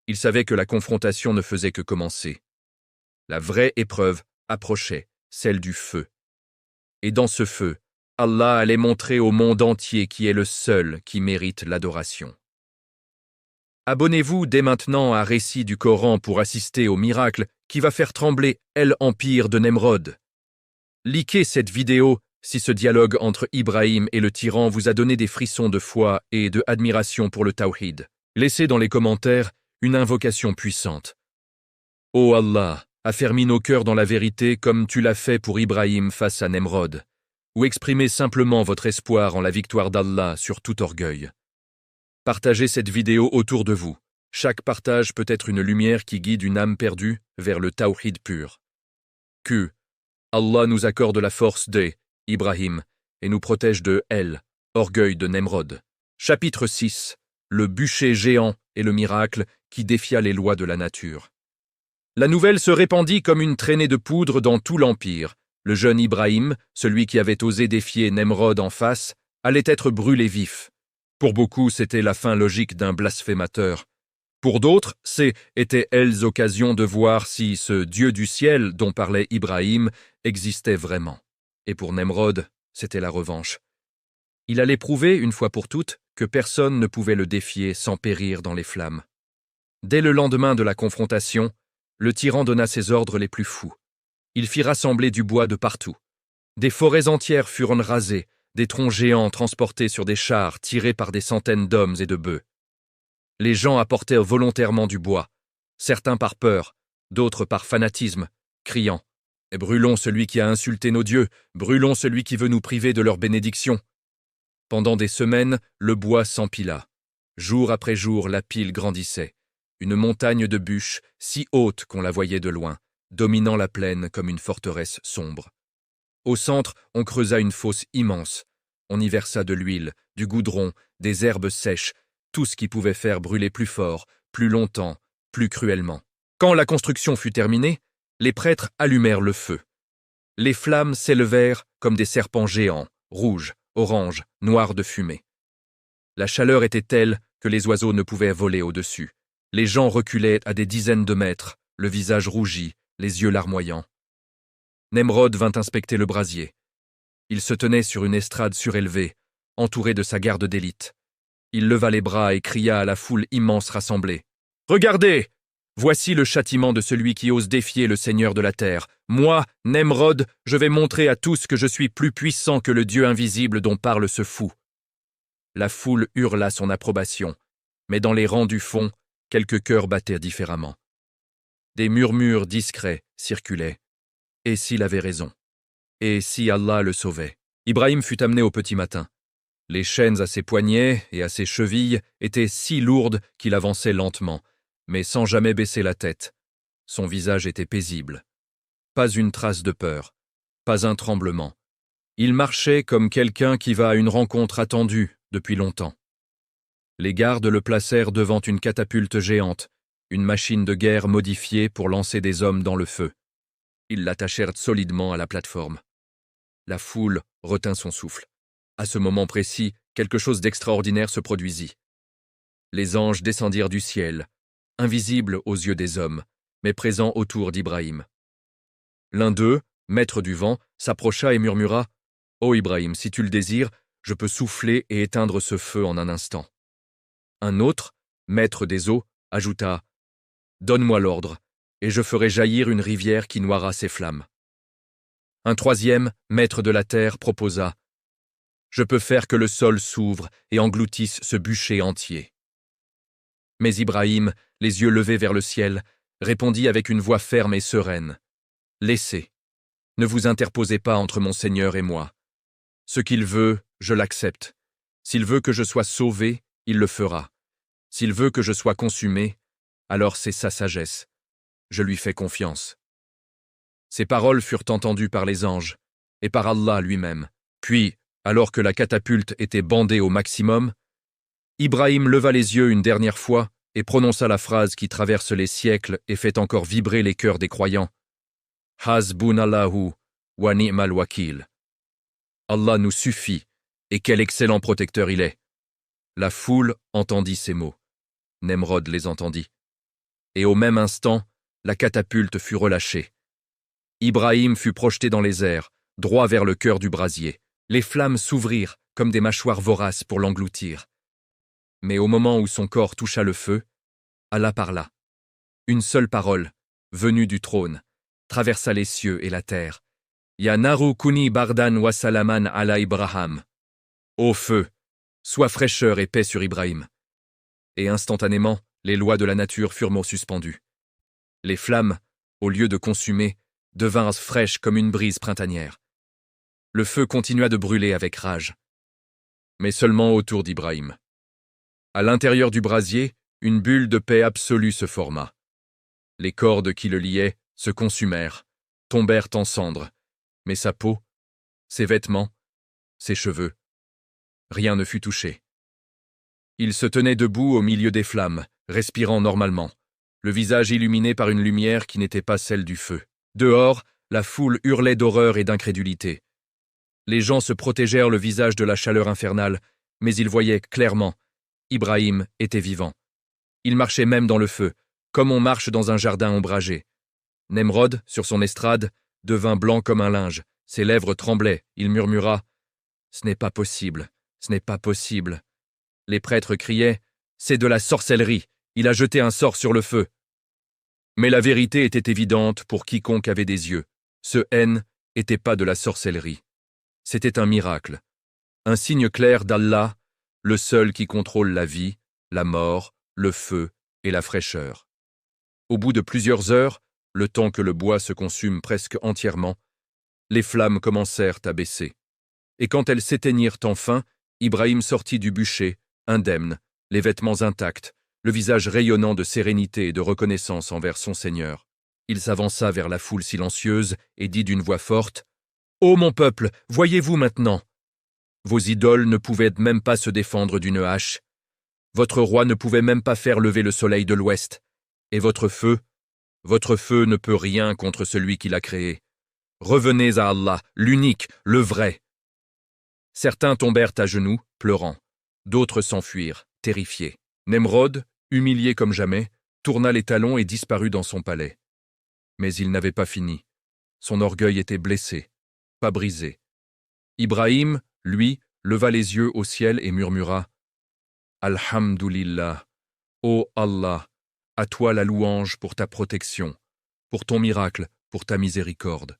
Il savait que la confrontation ne faisait que commencer. La vraie épreuve approchait, celle du feu. Et dans ce feu, Allah allait montrer au monde entier qui est le seul qui mérite l'adoration. Abonnez-vous dès maintenant à Récit du Coran pour assister au miracle qui va faire trembler l'empire de Nemrod. Likez cette vidéo si ce dialogue entre Ibrahim et le tyran vous a donné des frissons de foi et de admiration pour le tawhid. Laissez dans les commentaires une invocation puissante. Ô Allah, affermis nos cœurs dans la vérité comme tu l'as fait pour Ibrahim face à Nemrod, ou exprimez simplement votre espoir en la victoire d'Allah sur tout orgueil. Partagez cette vidéo autour de vous. Chaque partage peut être une lumière qui guide une âme perdue vers le tawhid pur. Que Allah nous accorde la force de Ibrahim et nous protège de orgueil de Nemrod. Chapitre 6. Le bûcher géant et le miracle qui défia les lois de la nature. La nouvelle se répandit comme une traînée de poudre dans tout l'empire. Le jeune Ibrahim, celui qui avait osé défier Nemrod en face, allait être brûlé vif. Pour beaucoup, c'était la fin logique d'un blasphémateur. Pour d'autres, étaient elles occasions de voir si ce Dieu du ciel dont parlait Ibrahim existait vraiment. Et pour Nemrod, c'était la revanche. Il allait prouver, une fois pour toutes, que personne ne pouvait le défier sans périr dans les flammes. Dès le lendemain de la confrontation, le tyran donna ses ordres les plus fous. Il fit rassembler du bois de partout. Des forêts entières furent rasées, des troncs géants transportés sur des chars tirés par des centaines d'hommes et de bœufs. Les gens apportèrent volontairement du bois, certains par peur, d'autres par fanatisme, criant « Brûlons celui qui a insulté nos dieux, brûlons celui qui veut nous priver de leur bénédiction !» Pendant des semaines, le bois s'empila. Jour après jour, la pile grandissait. Une montagne de bûches, si haute qu'on la voyait de loin, dominant la plaine comme une forteresse sombre. Au centre, on creusa une fosse immense. On y versa de l'huile, du goudron, des herbes sèches, tout ce qui pouvait faire brûler plus fort, plus longtemps, plus cruellement. Quand la construction fut terminée, les prêtres allumèrent le feu. Les flammes s'élevèrent comme des serpents géants, rouges, oranges, noirs de fumée. La chaleur était telle que les oiseaux ne pouvaient voler au-dessus. Les gens reculaient à des dizaines de mètres, le visage rougi, les yeux larmoyants. Nemrod vint inspecter le brasier. Il se tenait sur une estrade surélevée, entouré de sa garde d'élite. Il leva les bras et cria à la foule immense rassemblée. « Regardez! Voici le châtiment de celui qui ose défier le Seigneur de la terre. Moi, Nemrod, je vais montrer à tous que je suis plus puissant que le Dieu invisible dont parle ce fou. » La foule hurla son approbation, mais dans les rangs du fond, quelques cœurs battaient différemment. Des murmures discrets circulaient. Et s'il avait raison? Et si Allah le sauvait? Ibrahim fut amené au petit matin. Les chaînes à ses poignets et à ses chevilles étaient si lourdes qu'il avançait lentement, mais sans jamais baisser la tête. Son visage était paisible. Pas une trace de peur, pas un tremblement. Il marchait comme quelqu'un qui va à une rencontre attendue depuis longtemps. Les gardes le placèrent devant une catapulte géante, une machine de guerre modifiée pour lancer des hommes dans le feu. Ils l'attachèrent solidement à la plateforme. La foule retint son souffle. À ce moment précis, quelque chose d'extraordinaire se produisit. Les anges descendirent du ciel, invisibles aux yeux des hommes, mais présents autour d'Ibrahim. L'un d'eux, maître du vent, s'approcha et murmura « Ô Ibrahim, si tu le désires, je peux souffler et éteindre ce feu en un instant. » Un autre, maître des eaux, ajouta « Donne-moi l'ordre, et je ferai jaillir une rivière qui noiera ces flammes. » Un troisième, maître de la terre, proposa « Je peux faire que le sol s'ouvre et engloutisse ce bûcher entier. » Mais Ibrahim, les yeux levés vers le ciel, répondit avec une voix ferme et sereine « Laissez, ne vous interposez pas entre mon Seigneur et moi. Ce qu'il veut, je l'accepte. S'il veut que je sois sauvé, il le fera. S'il veut que je sois consumé, alors c'est sa sagesse. Je lui fais confiance. » Ces paroles furent entendues par les anges et par Allah lui-même. Puis, alors que la catapulte était bandée au maximum, Ibrahim leva les yeux une dernière fois et prononça la phrase qui traverse les siècles et fait encore vibrer les cœurs des croyants. « Hasbunallahu wa ni'mal wakil. » Allah nous suffit, et quel excellent protecteur il est. La foule entendit ces mots. Nemrod les entendit. Et au même instant, la catapulte fut relâchée. Ibrahim fut projeté dans les airs, droit vers le cœur du brasier. Les flammes s'ouvrirent comme des mâchoires voraces pour l'engloutir. Mais au moment où son corps toucha le feu, Allah parla. Une seule parole, venue du trône, traversa les cieux et la terre. Ya naru kuni bardan wa salaman ala Ibrahim. Ô feu, sois fraîcheur et paix sur Ibrahim. Et instantanément, les lois de la nature furent suspendues. Les flammes, au lieu de consumer, devinrent fraîches comme une brise printanière. Le feu continua de brûler avec rage. Mais seulement autour d'Ibrahim. À l'intérieur du brasier, une bulle de paix absolue se forma. Les cordes qui le liaient se consumèrent, tombèrent en cendres, mais sa peau, ses vêtements, ses cheveux, rien ne fut touché. Il se tenait debout au milieu des flammes, respirant normalement, le visage illuminé par une lumière qui n'était pas celle du feu. Dehors, la foule hurlait d'horreur et d'incrédulité. Les gens se protégèrent le visage de la chaleur infernale, mais ils voyaient clairement, Ibrahim était vivant. Il marchait même dans le feu, comme on marche dans un jardin ombragé. Nemrod, sur son estrade, devint blanc comme un linge, ses lèvres tremblaient, il murmura « Ce n'est pas possible, ce n'est pas possible. » Les prêtres criaient « C'est de la sorcellerie, il a jeté un sort sur le feu. » Mais la vérité était évidente pour quiconque avait des yeux. Ce haine n'était pas de la sorcellerie. C'était un miracle, un signe clair d'Allah, le seul qui contrôle la vie, la mort, le feu et la fraîcheur. Au bout de plusieurs heures, le temps que le bois se consume presque entièrement, les flammes commencèrent à baisser. Et quand elles s'éteignirent enfin, Ibrahim sortit du bûcher, indemne, les vêtements intacts, le visage rayonnant de sérénité et de reconnaissance envers son Seigneur. Il s'avança vers la foule silencieuse et dit d'une voix forte « Ô mon peuple, voyez-vous maintenant? Vos idoles ne pouvaient même pas se défendre d'une hache. Votre roi ne pouvait même pas faire lever le soleil de l'ouest. Et votre feu ne peut rien contre celui qui l'a créé. Revenez à Allah, l'unique, le vrai. » Certains tombèrent à genoux, pleurant. D'autres s'enfuirent, terrifiés. Nemrod, humilié comme jamais, tourna les talons et disparut dans son palais. Mais il n'avait pas fini. Son orgueil était blessé, pas brisé. Ibrahim, lui, leva les yeux au ciel et murmura « Alhamdulillah, ô Allah, à toi la louange pour ta protection, pour ton miracle, pour ta miséricorde. »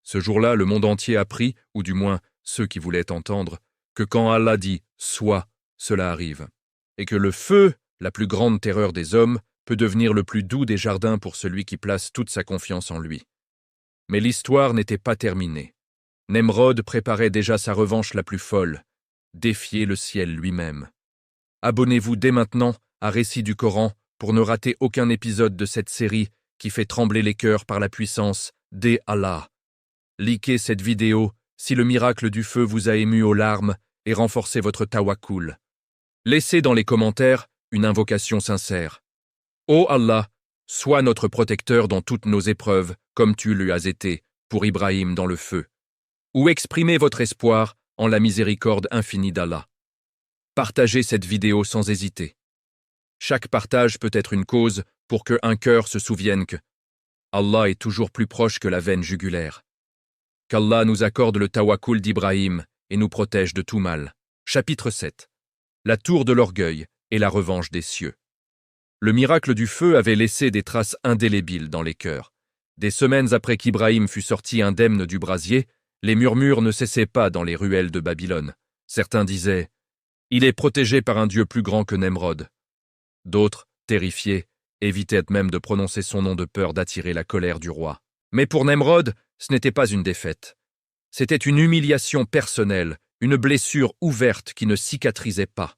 Ce jour-là, le monde entier apprit, ou du moins ceux qui voulaient entendre, que quand Allah dit « soit », cela arrive, et que le feu, la plus grande terreur des hommes, peut devenir le plus doux des jardins pour celui qui place toute sa confiance en lui. Mais l'histoire n'était pas terminée. Nemrod préparait déjà sa revanche la plus folle, défier le ciel lui-même. Abonnez-vous dès maintenant à Récits du Coran pour ne rater aucun épisode de cette série qui fait trembler les cœurs par la puissance d'Allah. Likez cette vidéo si le miracle du feu vous a ému aux larmes et renforcé votre tawakkul. Laissez dans les commentaires une invocation sincère. Ô Allah, sois notre protecteur dans toutes nos épreuves, comme tu lui as été pour Ibrahim dans le feu. Ou exprimez votre espoir en la miséricorde infinie d'Allah. Partagez cette vidéo sans hésiter. Chaque partage peut être une cause pour qu'un cœur se souvienne que Allah est toujours plus proche que la veine jugulaire. Qu'Allah nous accorde le tawakkul d'Ibrahim et nous protège de tout mal. Chapitre 7. La tour de l'orgueil et la revanche des cieux. Le miracle du feu avait laissé des traces indélébiles dans les cœurs. Des semaines après qu'Ibrahim fut sorti indemne du brasier, les murmures ne cessaient pas dans les ruelles de Babylone. Certains disaient « Il est protégé par un Dieu plus grand que Nemrod ». D'autres, terrifiés, évitaient même de prononcer son nom de peur d'attirer la colère du roi. Mais pour Nemrod, ce n'était pas une défaite. C'était une humiliation personnelle, une blessure ouverte qui ne cicatrisait pas.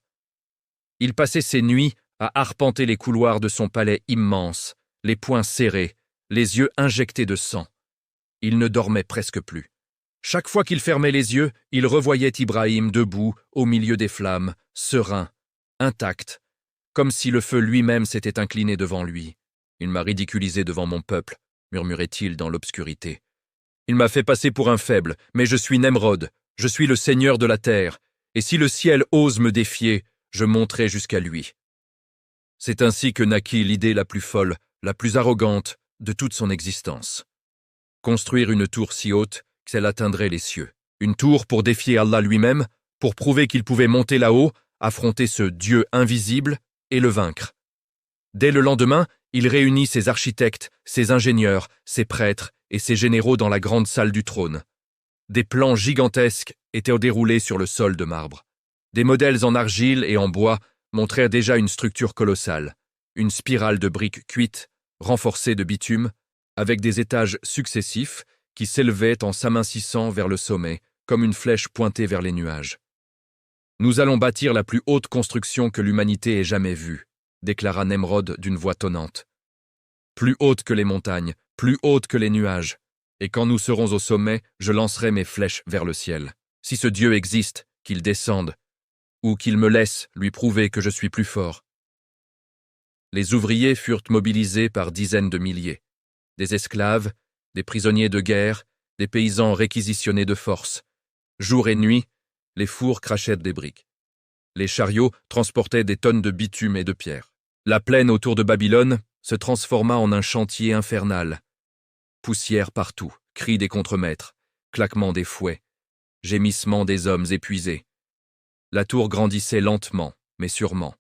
Il passait ses nuits à arpenter les couloirs de son palais immense, les poings serrés, les yeux injectés de sang. Il ne dormait presque plus. Chaque fois qu'il fermait les yeux, il revoyait Ibrahim debout, au milieu des flammes, serein, intact, comme si le feu lui-même s'était incliné devant lui. « Il m'a ridiculisé devant mon peuple », murmurait-il dans l'obscurité. « Il m'a fait passer pour un faible, mais je suis Nemrod, je suis le seigneur de la terre, et si le ciel ose me défier, je monterai jusqu'à lui. » C'est ainsi que naquit l'idée la plus folle, la plus arrogante de toute son existence. Construire une tour si haute qu'elle atteindrait les cieux. Une tour pour défier Allah lui-même, pour prouver qu'il pouvait monter là-haut, affronter ce Dieu invisible et le vaincre. Dès le lendemain, il réunit ses architectes, ses ingénieurs, ses prêtres et ses généraux dans la grande salle du trône. Des plans gigantesques étaient déroulés sur le sol de marbre. Des modèles en argile et en bois montrèrent déjà une structure colossale, une spirale de briques cuites, renforcée de bitume, avec des étages successifs qui s'élevaient en s'amincissant vers le sommet, comme une flèche pointée vers les nuages. « Nous allons bâtir la plus haute construction que l'humanité ait jamais vue », déclara Nemrod d'une voix tonnante. « Plus haute que les montagnes, plus haute que les nuages, et quand nous serons au sommet, je lancerai mes flèches vers le ciel. Si ce Dieu existe, qu'il descende, ou qu'il me laisse lui prouver que je suis plus fort. » Les ouvriers furent mobilisés par dizaines de milliers. Des esclaves, des prisonniers de guerre, des paysans réquisitionnés de force. Jour et nuit, les fours crachaient des briques. Les chariots transportaient des tonnes de bitume et de pierres. La plaine autour de Babylone se transforma en un chantier infernal. Poussière partout, cris des contremaîtres, claquements des fouets, gémissements des hommes épuisés. La tour grandissait lentement, mais sûrement.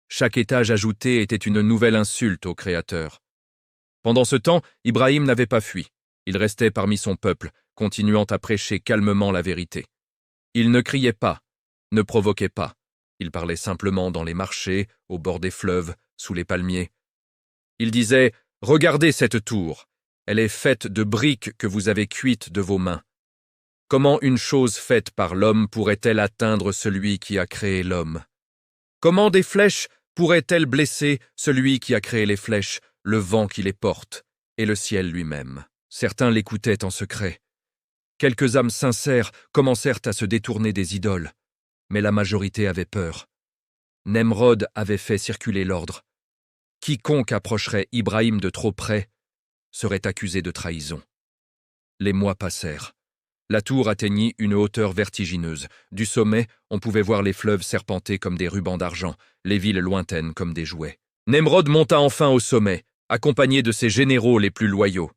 Chaque étage ajouté était une nouvelle insulte au Créateur. Pendant ce temps, Ibrahim n'avait pas fui. Il restait parmi son peuple, continuant à prêcher calmement la vérité. Il ne criait pas, ne provoquait pas. Il parlait simplement dans les marchés, au bord des fleuves, sous les palmiers. Il disait « Regardez cette tour, elle est faite de briques que vous avez cuites de vos mains. Comment une chose faite par l'homme pourrait-elle atteindre celui qui a créé l'homme? Comment des flèches pourraient-elles blesser celui qui a créé les flèches, le vent qui les porte, et le ciel lui-même ?» Certains l'écoutaient en secret. Quelques âmes sincères commencèrent à se détourner des idoles, mais la majorité avait peur. Nemrod avait fait circuler l'ordre. Quiconque approcherait Ibrahim de trop près serait accusé de trahison. Les mois passèrent. La tour atteignit une hauteur vertigineuse. Du sommet, on pouvait voir les fleuves serpenter comme des rubans d'argent, les villes lointaines comme des jouets. Nemrod monta enfin au sommet, accompagné de ses généraux les plus loyaux.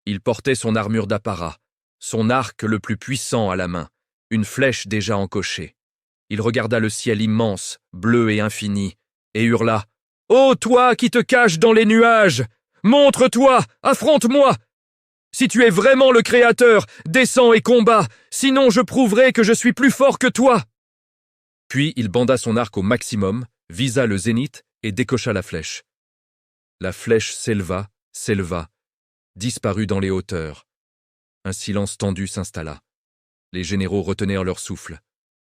Il portait son armure d'apparat, son arc le plus puissant à la main, une flèche déjà encochée. Il regarda le ciel immense, bleu et infini, et hurla « Ô toi qui te caches dans les nuages! Montre-toi! Affronte-moi! Si tu es vraiment le Créateur, descends et combat, sinon je prouverai que je suis plus fort que toi !» Puis il banda son arc au maximum, visa le zénith et décocha la flèche. La flèche s'éleva, disparut dans les hauteurs. Un silence tendu s'installa. Les généraux retenèrent leur souffle.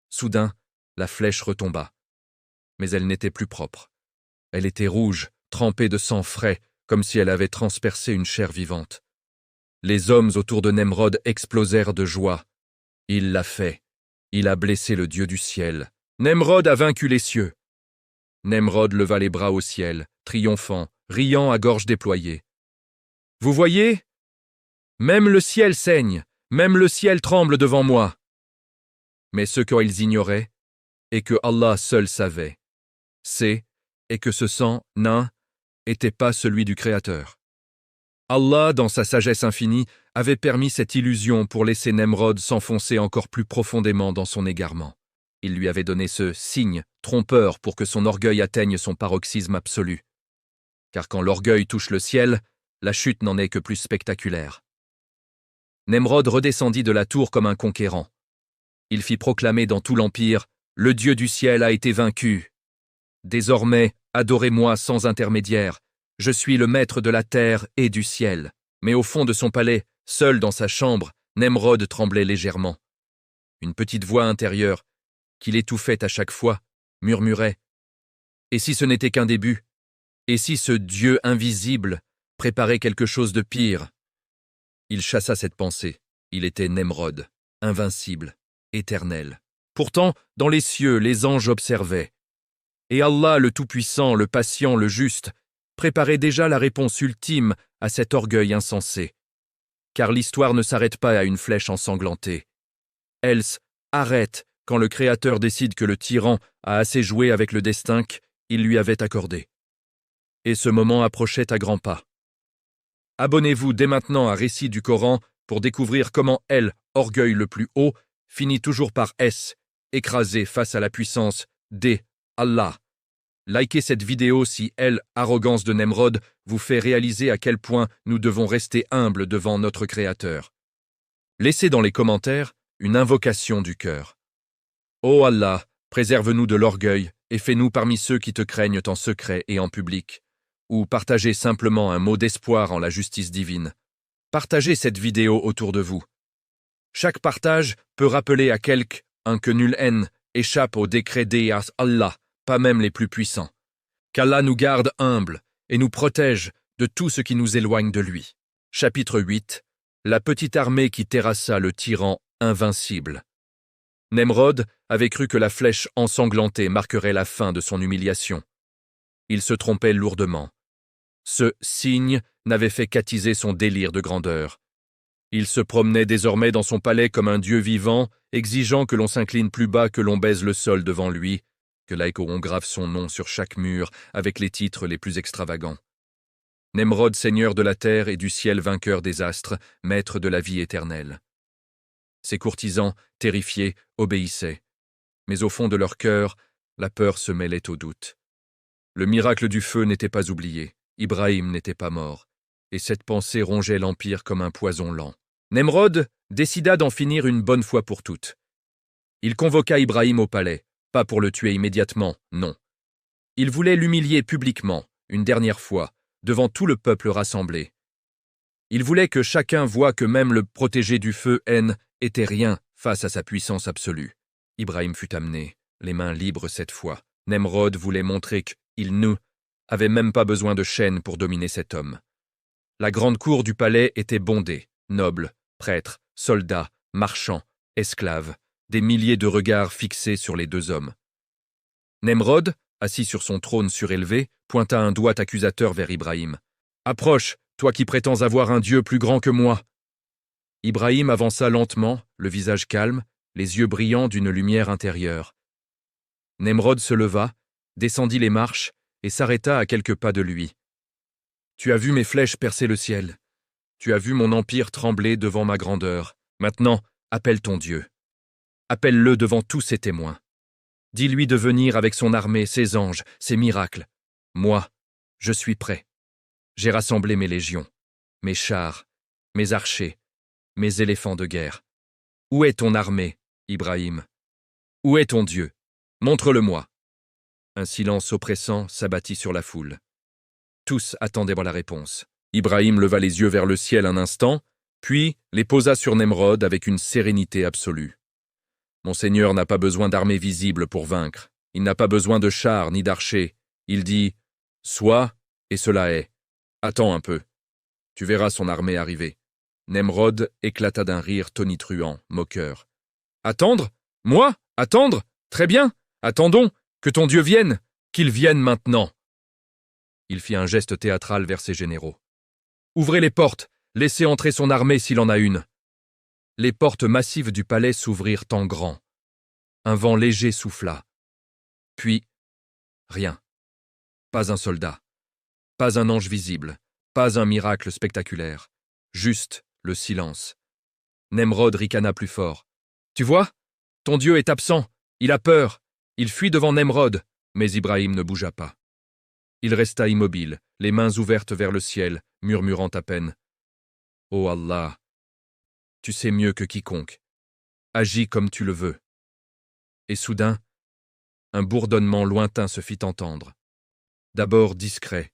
Soudain, la flèche retomba. Mais elle n'était plus propre. Elle était rouge, trempée de sang frais, comme si elle avait transpercé une chair vivante. Les hommes autour de Nemrod explosèrent de joie. Il l'a fait. Il a blessé le Dieu du ciel. Nemrod a vaincu les cieux. Nemrod leva les bras au ciel, triomphant, riant à gorge déployée. Vous voyez ? Même le ciel saigne, même le ciel tremble devant moi. Mais ce qu'ils ignoraient, et que Allah seul savait, c'est et que ce sang, n'était pas celui du Créateur. Allah, dans sa sagesse infinie, avait permis cette illusion pour laisser Nemrod s'enfoncer encore plus profondément dans son égarement. Il lui avait donné ce signe trompeur pour que son orgueil atteigne son paroxysme absolu. Car quand l'orgueil touche le ciel, la chute n'en est que plus spectaculaire. Nemrod redescendit de la tour comme un conquérant. Il fit proclamer dans tout l'empire « Le Dieu du ciel a été vaincu. Désormais, adorez-moi sans intermédiaire. Je suis le maître de la terre et du ciel. » Mais au fond de son palais, seul dans sa chambre, Nemrod tremblait légèrement. Une petite voix intérieure, qui l'étouffait à chaque fois, murmurait « Et si ce n'était qu'un début ? Et si ce Dieu invisible préparait quelque chose de pire ?» Il chassa cette pensée. Il était Nemrod, invincible, éternel. Pourtant, dans les cieux, les anges observaient. Et Allah, le Tout-Puissant, le Patient, le Juste, préparait déjà la réponse ultime à cet orgueil insensé. Car l'histoire ne s'arrête pas à une flèche ensanglantée. Elle s'arrête quand le Créateur décide que le tyran a assez joué avec le destin qu'il lui avait accordé. Et ce moment approchait à grands pas. Abonnez-vous dès maintenant à Récit du Coran pour découvrir comment orgueil le plus haut, finit toujours par écrasé face à la puissance d'Allah. Likez cette vidéo si arrogance de Nemrod vous fait réaliser à quel point nous devons rester humbles devant notre Créateur. Laissez dans les commentaires une invocation du cœur. Ô Allah, préserve-nous de l'orgueil et fais-nous parmi ceux qui te craignent en secret et en public. Ou partagez simplement un mot d'espoir en la justice divine. Partagez cette vidéo autour de vous. Chaque partage peut rappeler à quelqu'un que nulle haine échappe au décret d'Allah, pas même les plus puissants. Qu'Allah nous garde humbles et nous protège de tout ce qui nous éloigne de lui. Chapitre 8. La petite armée qui terrassa le tyran invincible. Nemrod avait cru que la flèche ensanglantée marquerait la fin de son humiliation. Il se trompait lourdement. Ce signe n'avait fait qu'attiser son délire de grandeur. Il se promenait désormais dans son palais comme un dieu vivant, exigeant que l'on s'incline plus bas que l'on baise le sol devant lui, que l'on grave son nom sur chaque mur avec les titres les plus extravagants. Nemrod, seigneur de la terre et du ciel, vainqueur des astres, maître de la vie éternelle. Ses courtisans, terrifiés, obéissaient. Mais au fond de leur cœur, la peur se mêlait au doute. Le miracle du feu n'était pas oublié. Ibrahim n'était pas mort, et cette pensée rongeait l'empire comme un poison lent. Nemrod décida d'en finir une bonne fois pour toutes. Il convoqua Ibrahim au palais, pas pour le tuer immédiatement, non. Il voulait l'humilier publiquement, une dernière fois, devant tout le peuple rassemblé. Il voulait que chacun voie que même le protégé du feu était rien face à sa puissance absolue. Ibrahim fut amené, les mains libres cette fois. Nemrod voulait montrer qu'il n'avait même pas besoin de chaînes pour dominer cet homme. La grande cour du palais était bondée, nobles, prêtres, soldats, marchands, esclaves, des milliers de regards fixés sur les deux hommes. Nemrod, assis sur son trône surélevé, pointa un doigt accusateur vers Ibrahim. « Approche, toi qui prétends avoir un Dieu plus grand que moi !» Ibrahim avança lentement, le visage calme, les yeux brillants d'une lumière intérieure. Nemrod se leva, descendit les marches et s'arrêta à quelques pas de lui. « Tu as vu mes flèches percer le ciel. Tu as vu mon empire trembler devant ma grandeur. Maintenant, appelle ton Dieu. Appelle-le devant tous ses témoins. Dis-lui de venir avec son armée, ses anges, ses miracles. Moi, je suis prêt. J'ai rassemblé mes légions, mes chars, mes archers, mes éléphants de guerre. Où est ton armée, Ibrahim? Où est ton Dieu? Montre-le-moi. » Un silence oppressant s'abattit sur la foule. Tous attendaient la réponse. Ibrahim leva les yeux vers le ciel un instant, puis les posa sur Nemrod avec une sérénité absolue. Mon Seigneur n'a pas besoin d'armée visible pour vaincre. Il n'a pas besoin de chars ni d'archers. Il dit « Sois, et cela est. Attends un peu. Tu verras son armée arriver. » Nemrod éclata d'un rire tonitruant, moqueur. « Attendre? Moi? Attendre? Très bien. Attendons. Que ton Dieu vienne. Qu'il vienne maintenant. » Il fit un geste théâtral vers ses généraux. « Ouvrez les portes. Laissez entrer son armée s'il en a une. » Les portes massives du palais s'ouvrirent en grand. Un vent léger souffla. Puis, rien. Pas un soldat. Pas un ange visible. Pas un miracle spectaculaire. Juste le silence. Nemrod ricana plus fort. « Tu vois? Ton Dieu est absent. Il a peur. Il fuit devant Nemrod. » Mais Ibrahim ne bougea pas. Il resta immobile, les mains ouvertes vers le ciel, murmurant à peine. « Ô Allah, tu sais mieux que quiconque. Agis comme tu le veux. » Et soudain, un bourdonnement lointain se fit entendre. D'abord discret,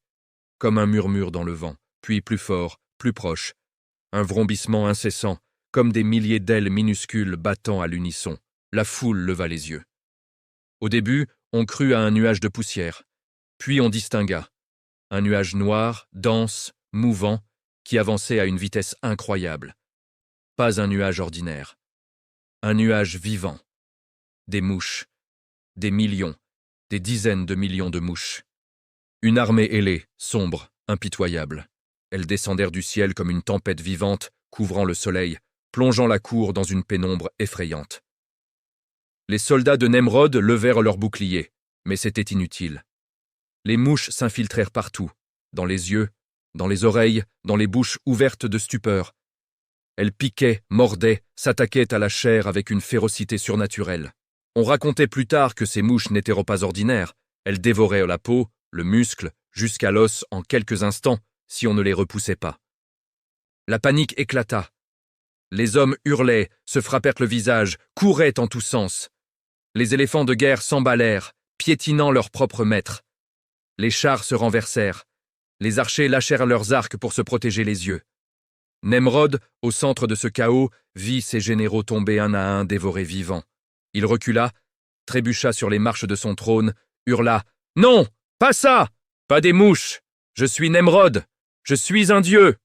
comme un murmure dans le vent, puis plus fort, plus proche, un vrombissement incessant, comme des milliers d'ailes minuscules battant à l'unisson. La foule leva les yeux. Au début, on crut à un nuage de poussière, puis on distingua un nuage noir, dense, mouvant, qui avançait à une vitesse incroyable. Pas un nuage ordinaire, un nuage vivant. Des mouches, des millions, des dizaines de millions de mouches. Une armée ailée, sombre, impitoyable. Elles descendèrent du ciel comme une tempête vivante, couvrant le soleil, plongeant la cour dans une pénombre effrayante. Les soldats de Nemrod levèrent leurs boucliers, mais c'était inutile. Les mouches s'infiltrèrent partout, dans les yeux, dans les oreilles, dans les bouches ouvertes de stupeur. Elles piquaient, mordaient, s'attaquaient à la chair avec une férocité surnaturelle. On racontait plus tard que ces mouches n'étaient pas ordinaires. Elles dévoraient la peau, le muscle, jusqu'à l'os en quelques instants, si on ne les repoussait pas. La panique éclata. Les hommes hurlaient, se frappèrent le visage, couraient en tous sens. Les éléphants de guerre s'emballèrent, piétinant leur propre maître. Les chars se renversèrent. Les archers lâchèrent leurs arcs pour se protéger les yeux. Nemrod, au centre de ce chaos, vit ses généraux tomber un à un dévorés vivants. Il recula, trébucha sur les marches de son trône, hurla « Non, pas ça! Pas des mouches! Je suis Nemrod! Je suis un dieu !»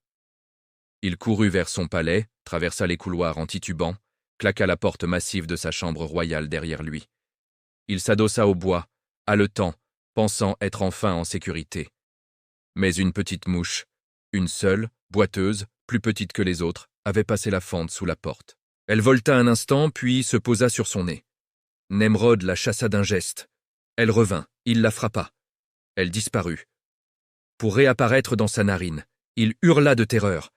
Il courut vers son palais, traversa les couloirs en titubant, claqua la porte massive de sa chambre royale derrière lui. Il s'adossa au bois, haletant, pensant être enfin en sécurité. Mais une petite mouche, une seule, boiteuse, plus petite que les autres, avait passé la fente sous la porte. Elle volta un instant, puis se posa sur son nez. Nemrod la chassa d'un geste. Elle revint, il la frappa. Elle disparut. Pour réapparaître dans sa narine, il hurla de terreur.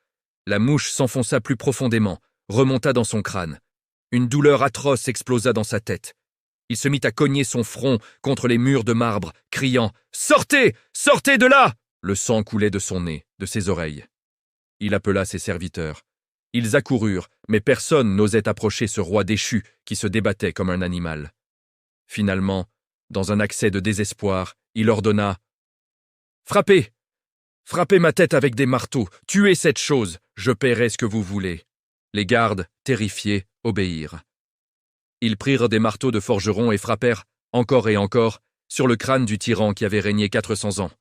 La mouche s'enfonça plus profondément, remonta dans son crâne. Une douleur atroce explosa dans sa tête. Il se mit à cogner son front contre les murs de marbre, criant « Sortez! Sortez de là !» Le sang coulait de son nez, de ses oreilles. Il appela ses serviteurs. Ils accoururent, mais personne n'osait approcher ce roi déchu qui se débattait comme un animal. Finalement, dans un accès de désespoir, il ordonna « Frappez! Frappez ma tête avec des marteaux, tuez cette chose, je paierai ce que vous voulez. » Les gardes, terrifiés, obéirent. Ils prirent des marteaux de forgeron et frappèrent, encore et encore, sur le crâne du tyran qui avait régné 400 ans.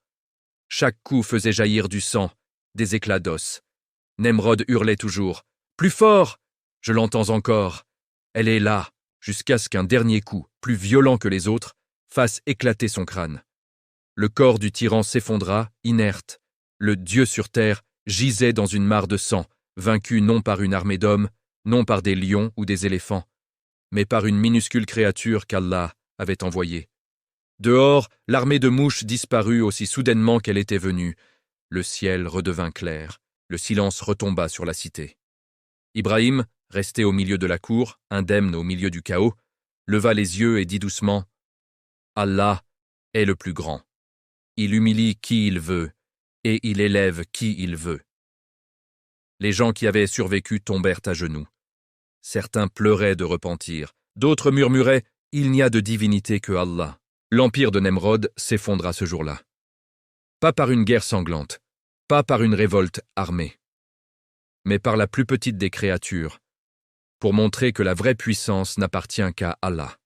Chaque coup faisait jaillir du sang, des éclats d'os. Nemrod hurlait toujours « Plus fort ! Je l'entends encore. Elle est là !» jusqu'à ce qu'un dernier coup, plus violent que les autres, fasse éclater son crâne. Le corps du tyran s'effondra, inerte. Le Dieu sur terre gisait dans une mare de sang, vaincu non par une armée d'hommes, non par des lions ou des éléphants, mais par une minuscule créature qu'Allah avait envoyée. Dehors, l'armée de mouches disparut aussi soudainement qu'elle était venue. Le ciel redevint clair. Le silence retomba sur la cité. Ibrahim, resté au milieu de la cour, indemne au milieu du chaos, leva les yeux et dit doucement « Allah est le plus grand. Il humilie qui il veut, et il élève qui il veut. » Les gens qui avaient survécu tombèrent à genoux. Certains pleuraient de repentir, d'autres murmuraient « Il n'y a de divinité que Allah. » L'empire de Nemrod s'effondra ce jour-là. Pas par une guerre sanglante, pas par une révolte armée, mais par la plus petite des créatures, pour montrer que la vraie puissance n'appartient qu'à Allah.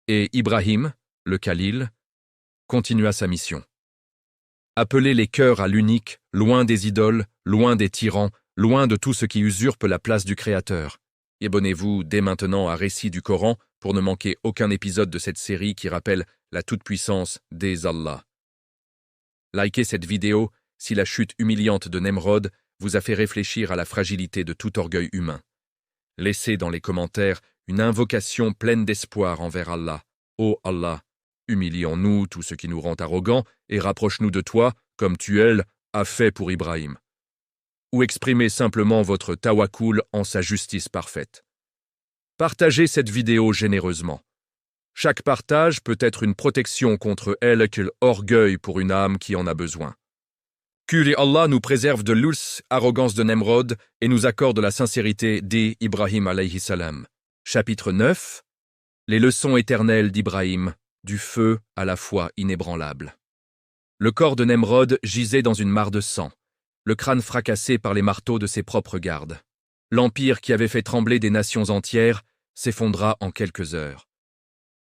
Et Ibrahim, le Khalil, continua sa mission. Appeler les cœurs à l'unique, loin des idoles, loin des tyrans, loin de tout ce qui usurpe la place du Créateur. Abonnez-vous dès maintenant à Récits du Coran pour ne manquer aucun épisode de cette série qui rappelle la toute-puissance des Allah. Likez cette vidéo si la chute humiliante de Nemrod vous a fait réfléchir à la fragilité de tout orgueil humain. Laissez dans les commentaires une invocation pleine d'espoir envers Allah. Ô Allah, humilions-nous tout ce qui nous rend arrogants et rapproche-nous de toi, comme tu, elle, as fait pour Ibrahim. Ou exprimez simplement votre tawakkul en sa justice parfaite. Partagez cette vidéo généreusement. Chaque partage peut être une protection contre quel orgueil pour une âme qui en a besoin. Que Allah nous préserve de l'ulce arrogance de Nemrod et nous accorde la sincérité dit Ibrahim alayhi salam. Chapitre 9. Les leçons éternelles d'Ibrahim, du feu à la foi inébranlable. Le corps de Nemrod gisait dans une mare de sang, le crâne fracassé par les marteaux de ses propres gardes. L'empire qui avait fait trembler des nations entières s'effondra en quelques heures.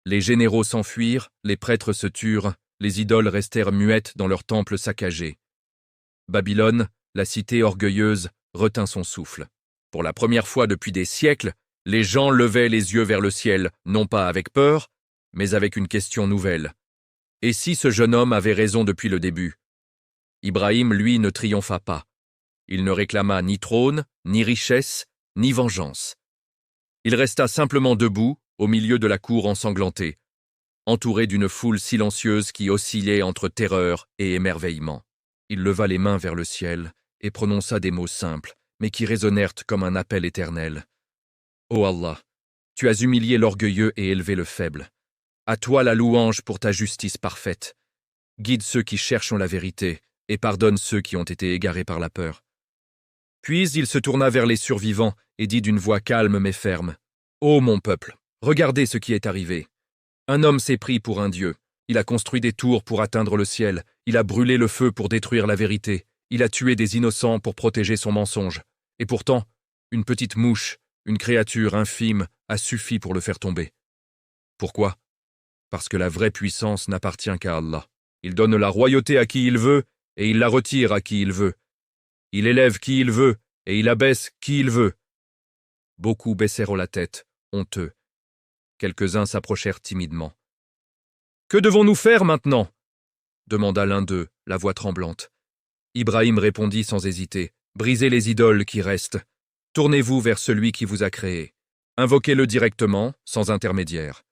Les généraux s'enfuirent, les prêtres se turent, les idoles restèrent muettes dans leurs temples saccagés. Babylone, la cité orgueilleuse, retint son souffle. Pour la première fois depuis des siècles, les gens levaient les yeux vers le ciel, non pas avec peur, mais avec une question nouvelle. Et si ce jeune homme avait raison depuis le début? Ibrahim, lui, ne triompha pas. Il ne réclama ni trône, ni richesse, ni vengeance. Il resta simplement debout, au milieu de la cour ensanglantée, entouré d'une foule silencieuse qui oscillait entre terreur et émerveillement. Il leva les mains vers le ciel et prononça des mots simples, mais qui résonnèrent comme un appel éternel. « Ô Allah, tu as humilié l'orgueilleux et élevé le faible. À toi la louange pour ta justice parfaite. Guide ceux qui cherchent la vérité et pardonne ceux qui ont été égarés par la peur. » Puis il se tourna vers les survivants et dit d'une voix calme mais ferme. « Ô mon peuple, regardez ce qui est arrivé. Un homme s'est pris pour un dieu. Il a construit des tours pour atteindre le ciel. Il a brûlé le feu pour détruire la vérité. Il a tué des innocents pour protéger son mensonge. Et pourtant, une petite mouche, une créature infime, a suffi pour le faire tomber. Pourquoi? Parce que la vraie puissance n'appartient qu'à Allah. Il donne la royauté à qui il veut et il la retire à qui il veut. Il élève qui il veut et il abaisse qui il veut. » Beaucoup baissèrent la tête, honteux. Quelques-uns s'approchèrent timidement. « Que devons-nous faire maintenant ?» demanda l'un d'eux, la voix tremblante. Ibrahim répondit sans hésiter. « Brisez les idoles qui restent. Tournez-vous vers celui qui vous a créé. Invoquez-le directement, sans intermédiaire.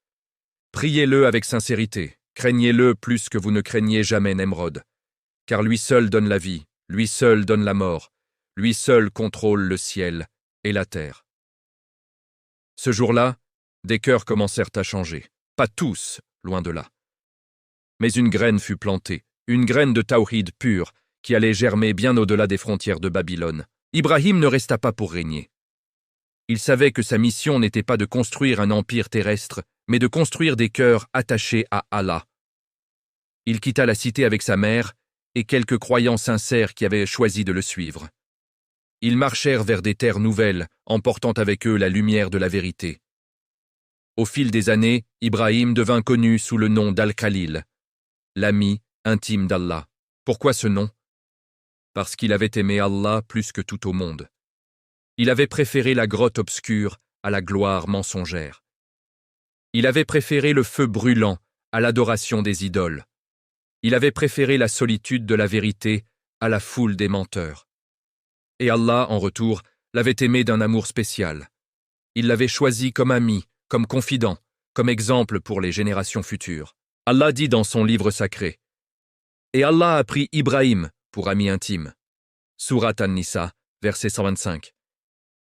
Priez-le avec sincérité. Craignez-le plus que vous ne craignez jamais Nemrod. Car lui seul donne la vie, lui seul donne la mort, lui seul contrôle le ciel et la terre. » Ce jour-là, des cœurs commencèrent à changer. Pas tous, loin de là. Mais une graine fut plantée, une graine de tawhid pure, qui allait germer bien au-delà des frontières de Babylone. Ibrahim ne resta pas pour régner. Il savait que sa mission n'était pas de construire un empire terrestre, mais de construire des cœurs attachés à Allah. Il quitta la cité avec sa mère et quelques croyants sincères qui avaient choisi de le suivre. Ils marchèrent vers des terres nouvelles, emportant avec eux la lumière de la vérité. Au fil des années, Ibrahim devint connu sous le nom d'Al-Khalil, l'ami intime d'Allah. Pourquoi ce nom? Parce qu'il avait aimé Allah plus que tout au monde. Il avait préféré la grotte obscure à la gloire mensongère. Il avait préféré le feu brûlant à l'adoration des idoles. Il avait préféré la solitude de la vérité à la foule des menteurs. Et Allah, en retour, l'avait aimé d'un amour spécial. Il l'avait choisi comme ami, comme confident, comme exemple pour les générations futures. Allah dit dans son livre sacré, « Et Allah a pris Ibrahim pour ami intime. » Surat An-Nisa, verset 125.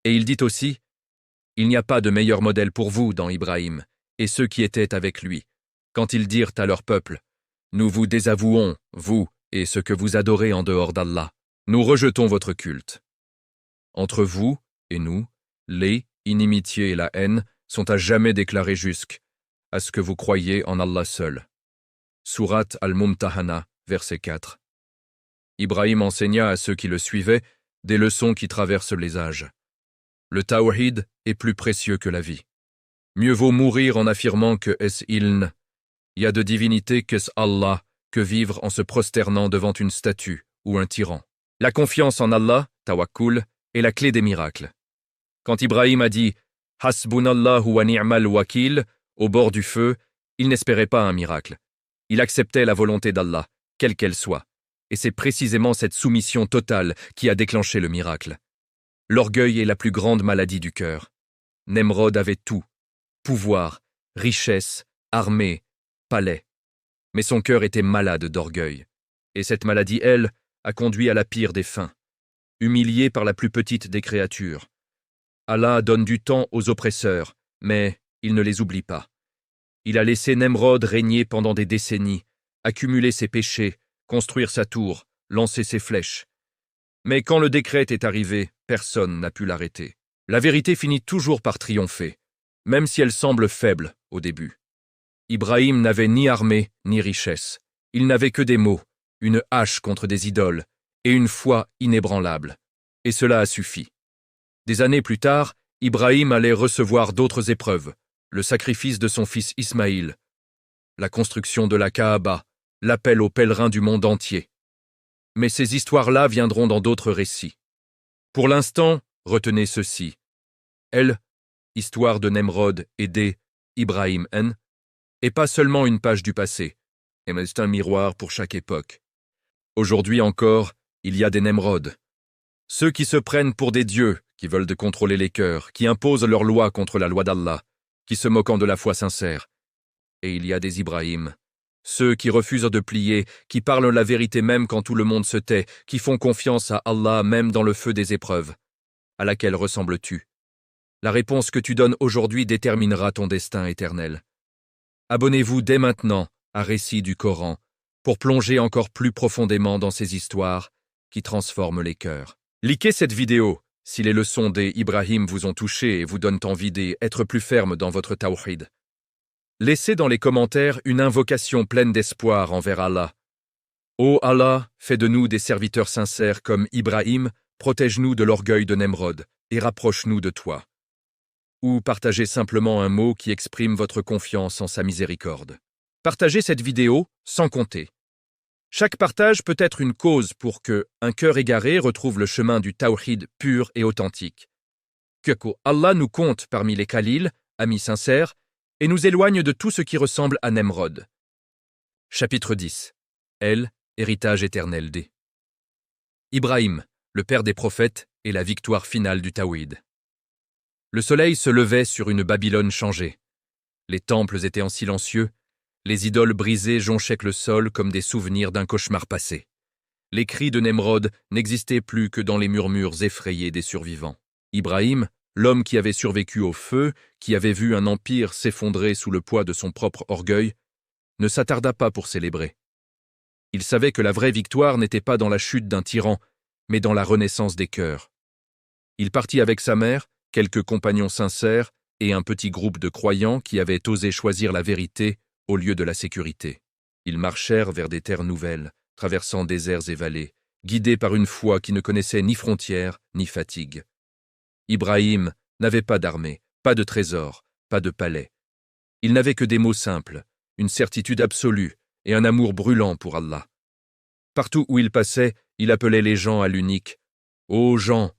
Et il dit aussi, « Il n'y a pas de meilleur modèle pour vous dans Ibrahim et ceux qui étaient avec lui, quand ils dirent à leur peuple, « Nous vous désavouons, vous et ce que vous adorez en dehors d'Allah. Nous rejetons votre culte. » Entre vous et nous, les inimitiés et la haine sont à jamais déclarées jusqu'à ce que vous croyiez en Allah seul. Surat Al-Mumtahana, verset 4. Ibrahim enseigna à ceux qui le suivaient des leçons qui traversent les âges. Le tawhid est plus précieux que la vie. Mieux vaut mourir en affirmant que il y a de divinité qu'est Allah que vivre en se prosternant devant une statue ou un tyran. La confiance en Allah, tawakkul, est la clé des miracles. Quand Ibrahim a dit « Hasbunallahu wa ni'mal wakil » au bord du feu, il n'espérait pas un miracle. Il acceptait la volonté d'Allah, quelle qu'elle soit. Et c'est précisément cette soumission totale qui a déclenché le miracle. L'orgueil est la plus grande maladie du cœur. Nemrod avait tout, pouvoir, richesse, armée, palais. Mais son cœur était malade d'orgueil. Et cette maladie, elle, a conduit à la pire des fins. Humilié par la plus petite des créatures. Allah donne du temps aux oppresseurs, mais il ne les oublie pas. Il a laissé Nemrod régner pendant des décennies, accumuler ses péchés, construire sa tour, lancer ses flèches. Mais quand le décret est arrivé, personne n'a pu l'arrêter. La vérité finit toujours par triompher, même si elle semble faible au début. Ibrahim n'avait ni armée ni richesse. Il n'avait que des mots, une hache contre des idoles et une foi inébranlable. Et cela a suffi. Des années plus tard, Ibrahim allait recevoir d'autres épreuves, le sacrifice de son fils Ismaïl, la construction de la Kaaba, l'appel aux pèlerins du monde entier. Mais ces histoires-là viendront dans d'autres récits. Pour l'instant, retenez ceci. Histoire de Nemrod et des Ibrahim N, est pas seulement une page du passé, mais c'est un miroir pour chaque époque. Aujourd'hui encore, il y a des Nemrod. Ceux qui se prennent pour des dieux, qui veulent de contrôler les cœurs, qui imposent leurs lois contre la loi d'Allah, qui se moquent de la foi sincère. Et il y a des Ibrahim. Ceux qui refusent de plier, qui parlent la vérité même quand tout le monde se tait, qui font confiance à Allah même dans le feu des épreuves. À laquelle ressembles-tu? La réponse que tu donnes aujourd'hui déterminera ton destin éternel. Abonnez-vous dès maintenant à Récits du Coran pour plonger encore plus profondément dans ces histoires qui transforment les cœurs. Likez cette vidéo si les leçons des Ibrahim vous ont touché et vous donnent envie d'être plus ferme dans votre tawhid. Laissez dans les commentaires une invocation pleine d'espoir envers Allah. Ô Allah, fais de nous des serviteurs sincères comme Ibrahim, protège-nous de l'orgueil de Nemrod et rapproche-nous de toi. Ou partagez simplement un mot qui exprime votre confiance en sa miséricorde. Partagez cette vidéo sans compter. Chaque partage peut être une cause pour que un cœur égaré retrouve le chemin du tawhid pur et authentique. Que Allah nous compte parmi les Khalil, amis sincères, et nous éloigne de tout ce qui ressemble à Nemrod. Chapitre 10. Héritage éternel des Ibrahim, le père des prophètes, et la victoire finale du tawhid. Le soleil se levait sur une Babylone changée. Les temples étaient en silencieux, les idoles brisées jonchaient le sol comme des souvenirs d'un cauchemar passé. Les cris de Nemrod n'existaient plus que dans les murmures effrayés des survivants. Ibrahim, l'homme qui avait survécu au feu, qui avait vu un empire s'effondrer sous le poids de son propre orgueil, ne s'attarda pas pour célébrer. Il savait que la vraie victoire n'était pas dans la chute d'un tyran, mais dans la renaissance des cœurs. Il partit avec sa mère, quelques compagnons sincères et un petit groupe de croyants qui avaient osé choisir la vérité au lieu de la sécurité. Ils marchèrent vers des terres nouvelles, traversant déserts et vallées, guidés par une foi qui ne connaissait ni frontières ni fatigue. Ibrahim n'avait pas d'armée, pas de trésors, pas de palais. Il n'avait que des mots simples, une certitude absolue et un amour brûlant pour Allah. Partout où il passait, il appelait les gens à l'unique. « Ô gens,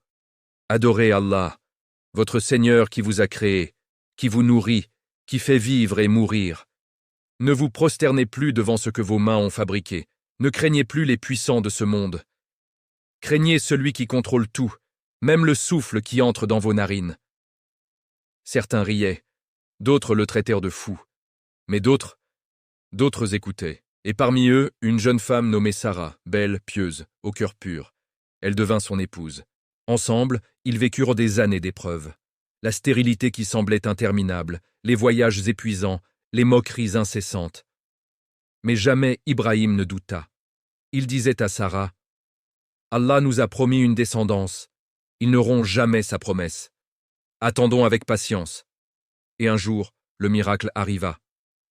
adorez Allah, votre Seigneur qui vous a créé, qui vous nourrit, qui fait vivre et mourir. Ne vous prosternez plus devant ce que vos mains ont fabriqué. Ne craignez plus les puissants de ce monde. Craignez celui qui contrôle tout, même le souffle qui entre dans vos narines. » Certains riaient, d'autres le traitèrent de fou, mais d'autres D'autres écoutaient, et parmi eux, une jeune femme nommée Sarah, belle, pieuse, au cœur pur. Elle devint son épouse. Ensemble, ils vécurent des années d'épreuves. La stérilité qui semblait interminable, les voyages épuisants, les moqueries incessantes. Mais jamais Ibrahim ne douta. Il disait à Sarah, « Allah nous a promis une descendance. Ils n'auront jamais sa promesse. Attendons avec patience. » Et un jour, le miracle arriva.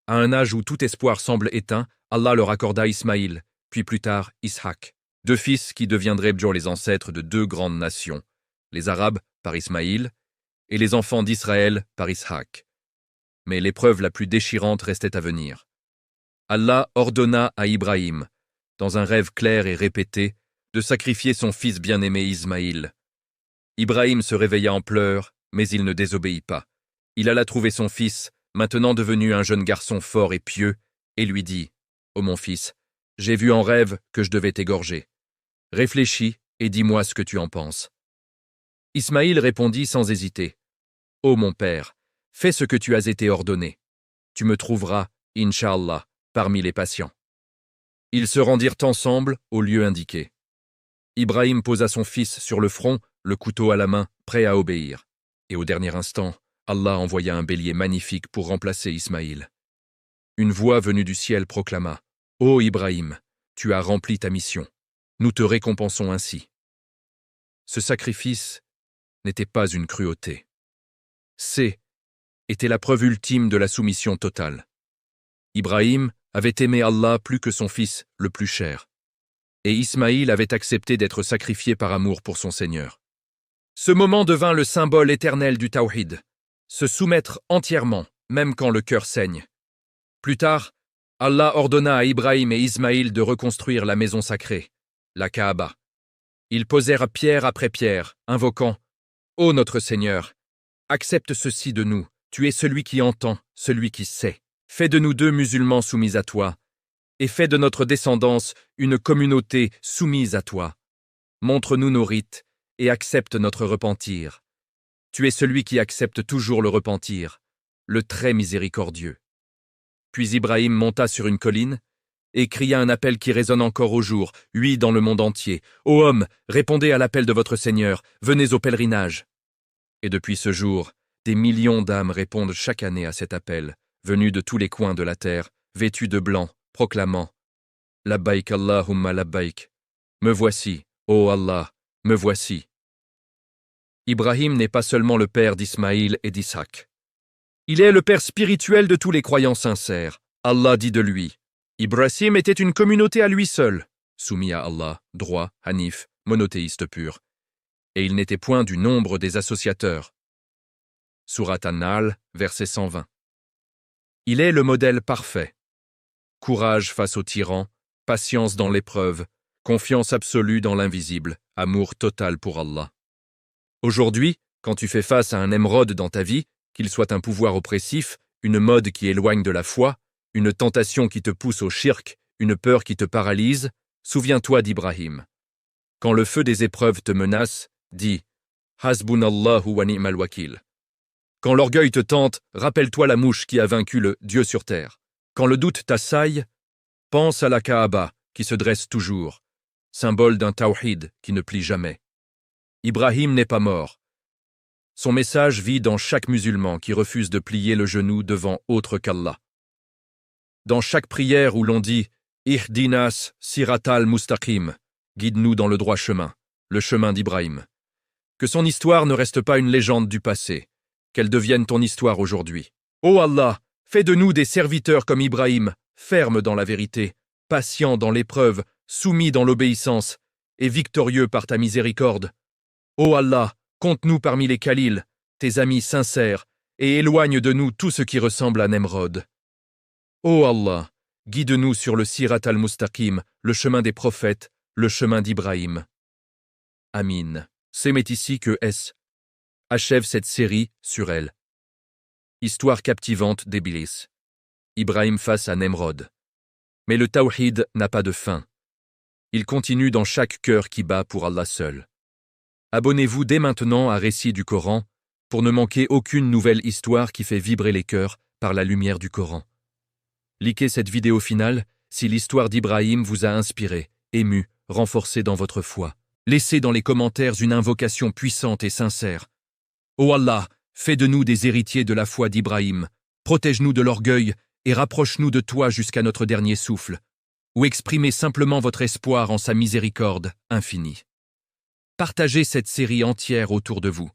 À un âge où tout espoir semble éteint, Allah leur accorda Ismaïl, puis plus tard Ishaq, deux fils qui deviendraient les ancêtres de deux grandes nations, les Arabes par Ismaïl et les enfants d'Israël par Ishaq. Mais l'épreuve la plus déchirante restait à venir. Allah ordonna à Ibrahim, dans un rêve clair et répété, de sacrifier son fils bien-aimé Ismaïl. Ibrahim se réveilla en pleurs, mais il ne désobéit pas. Il alla trouver son fils, maintenant devenu un jeune garçon fort et pieux, et lui dit, « Ô mon fils, j'ai vu en rêve que je devais t'égorger. Réfléchis et dis-moi ce que tu en penses. » Ismaïl répondit sans hésiter, « Ô mon père, fais ce que tu as été ordonné. Tu me trouveras, Inch'Allah, parmi les patients. » Ils se rendirent ensemble au lieu indiqué. Ibrahim posa son fils sur le front, le couteau à la main, prêt à obéir. Et au dernier instant, Allah envoya un bélier magnifique pour remplacer Ismaïl. Une voix venue du ciel proclama, « Ô Ibrahim, tu as rempli ta mission. Nous te récompensons ainsi. » Ce sacrifice n'était pas une cruauté. Était la preuve ultime de la soumission totale. Ibrahim avait aimé Allah plus que son fils le plus cher. Et Ismaïl avait accepté d'être sacrifié par amour pour son Seigneur. Ce moment devint le symbole éternel du Tawhid, se soumettre entièrement, même quand le cœur saigne. Plus tard, Allah ordonna à Ibrahim et Ismaïl de reconstruire la maison sacrée, la Kaaba. Ils posèrent pierre après pierre, invoquant « Ô notre Seigneur, accepte ceci de nous, tu es celui qui entend, celui qui sait. Fais de nous deux musulmans soumis à toi, et fais de notre descendance une communauté soumise à toi. Montre-nous nos rites et accepte notre repentir. Tu es celui qui accepte toujours le repentir, le très miséricordieux. » Puis Ibrahim monta sur une colline et cria un appel qui résonne encore au jour, oui, dans le monde entier. « Ô hommes, répondez à l'appel de votre Seigneur, venez au pèlerinage. » Et depuis ce jour, des millions d'âmes répondent chaque année à cet appel, venus de tous les coins de la terre, vêtus de blanc, proclamant « Labbaik Allahumma labbaik. Me voici, ô Allah, me voici. » Ibrahim n'est pas seulement le père d'Ismaïl et d'Ishaq. Il est le père spirituel de tous les croyants sincères. Allah dit de lui, Ibrahim était une communauté à lui seul, soumis à Allah, droit, hanif, monothéiste pur. Et il n'était point du nombre des associateurs. Surat An-Nahl, verset 120. Il est le modèle parfait. Courage face aux tyrans, patience dans l'épreuve, confiance absolue dans l'invisible, amour total pour Allah. Aujourd'hui, quand tu fais face à un émeraude dans ta vie, qu'il soit un pouvoir oppressif, une mode qui éloigne de la foi, une tentation qui te pousse au shirk, une peur qui te paralyse, souviens-toi d'Ibrahim. Quand le feu des épreuves te menace, dis « Hasbunallahu wa ni'mal wakil ». Quand l'orgueil te tente, rappelle-toi la mouche qui a vaincu le Dieu sur terre. Quand le doute t'assaille, pense à la Kaaba qui se dresse toujours, symbole d'un tawhid qui ne plie jamais. Ibrahim n'est pas mort. Son message vit dans chaque musulman qui refuse de plier le genou devant autre qu'Allah. Dans chaque prière où l'on dit « Ihdinas siratal mustaqim » guide-nous dans le droit chemin, le chemin d'Ibrahim. Que son histoire ne reste pas une légende du passé, qu'elle devienne ton histoire aujourd'hui. Ô Allah, fais de nous des serviteurs comme Ibrahim, fermes dans la vérité, patients dans l'épreuve, soumis dans l'obéissance, et victorieux par ta miséricorde. Ô Allah, compte-nous parmi les Khalil, tes amis sincères, et éloigne de nous tout ce qui ressemble à Nemrod. Ô Allah, guide-nous sur le Sirat al-Mustaqim, le chemin des prophètes, le chemin d'Ibrahim. Amin. C'est ici que S. achève cette série sur elle. Histoire captivante d'Iblis. Ibrahim face à Nemrod. Mais le tawhid n'a pas de fin. Il continue dans chaque cœur qui bat pour Allah seul. Abonnez-vous dès maintenant à Récits du Coran pour ne manquer aucune nouvelle histoire qui fait vibrer les cœurs par la lumière du Coran. Likez cette vidéo finale si l'histoire d'Ibrahim vous a inspiré, ému, renforcé dans votre foi. Laissez dans les commentaires une invocation puissante et sincère. Ô Allah, fais de nous des héritiers de la foi d'Ibrahim, protège-nous de l'orgueil et rapproche-nous de toi jusqu'à notre dernier souffle, ou exprimez simplement votre espoir en sa miséricorde infinie. Partagez cette série entière autour de vous.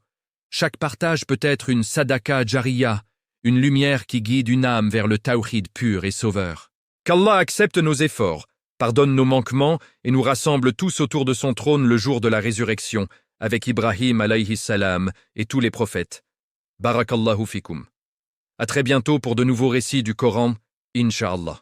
Chaque partage peut être une sadaka jariya, une lumière qui guide une âme vers le tawhid pur et sauveur. Qu'Allah accepte nos efforts, pardonne nos manquements et nous rassemble tous autour de son trône le jour de la résurrection, avec Ibrahim alayhi salam et tous les prophètes. Barakallahu fikum. À très bientôt pour de nouveaux récits du Coran, Inch'Allah.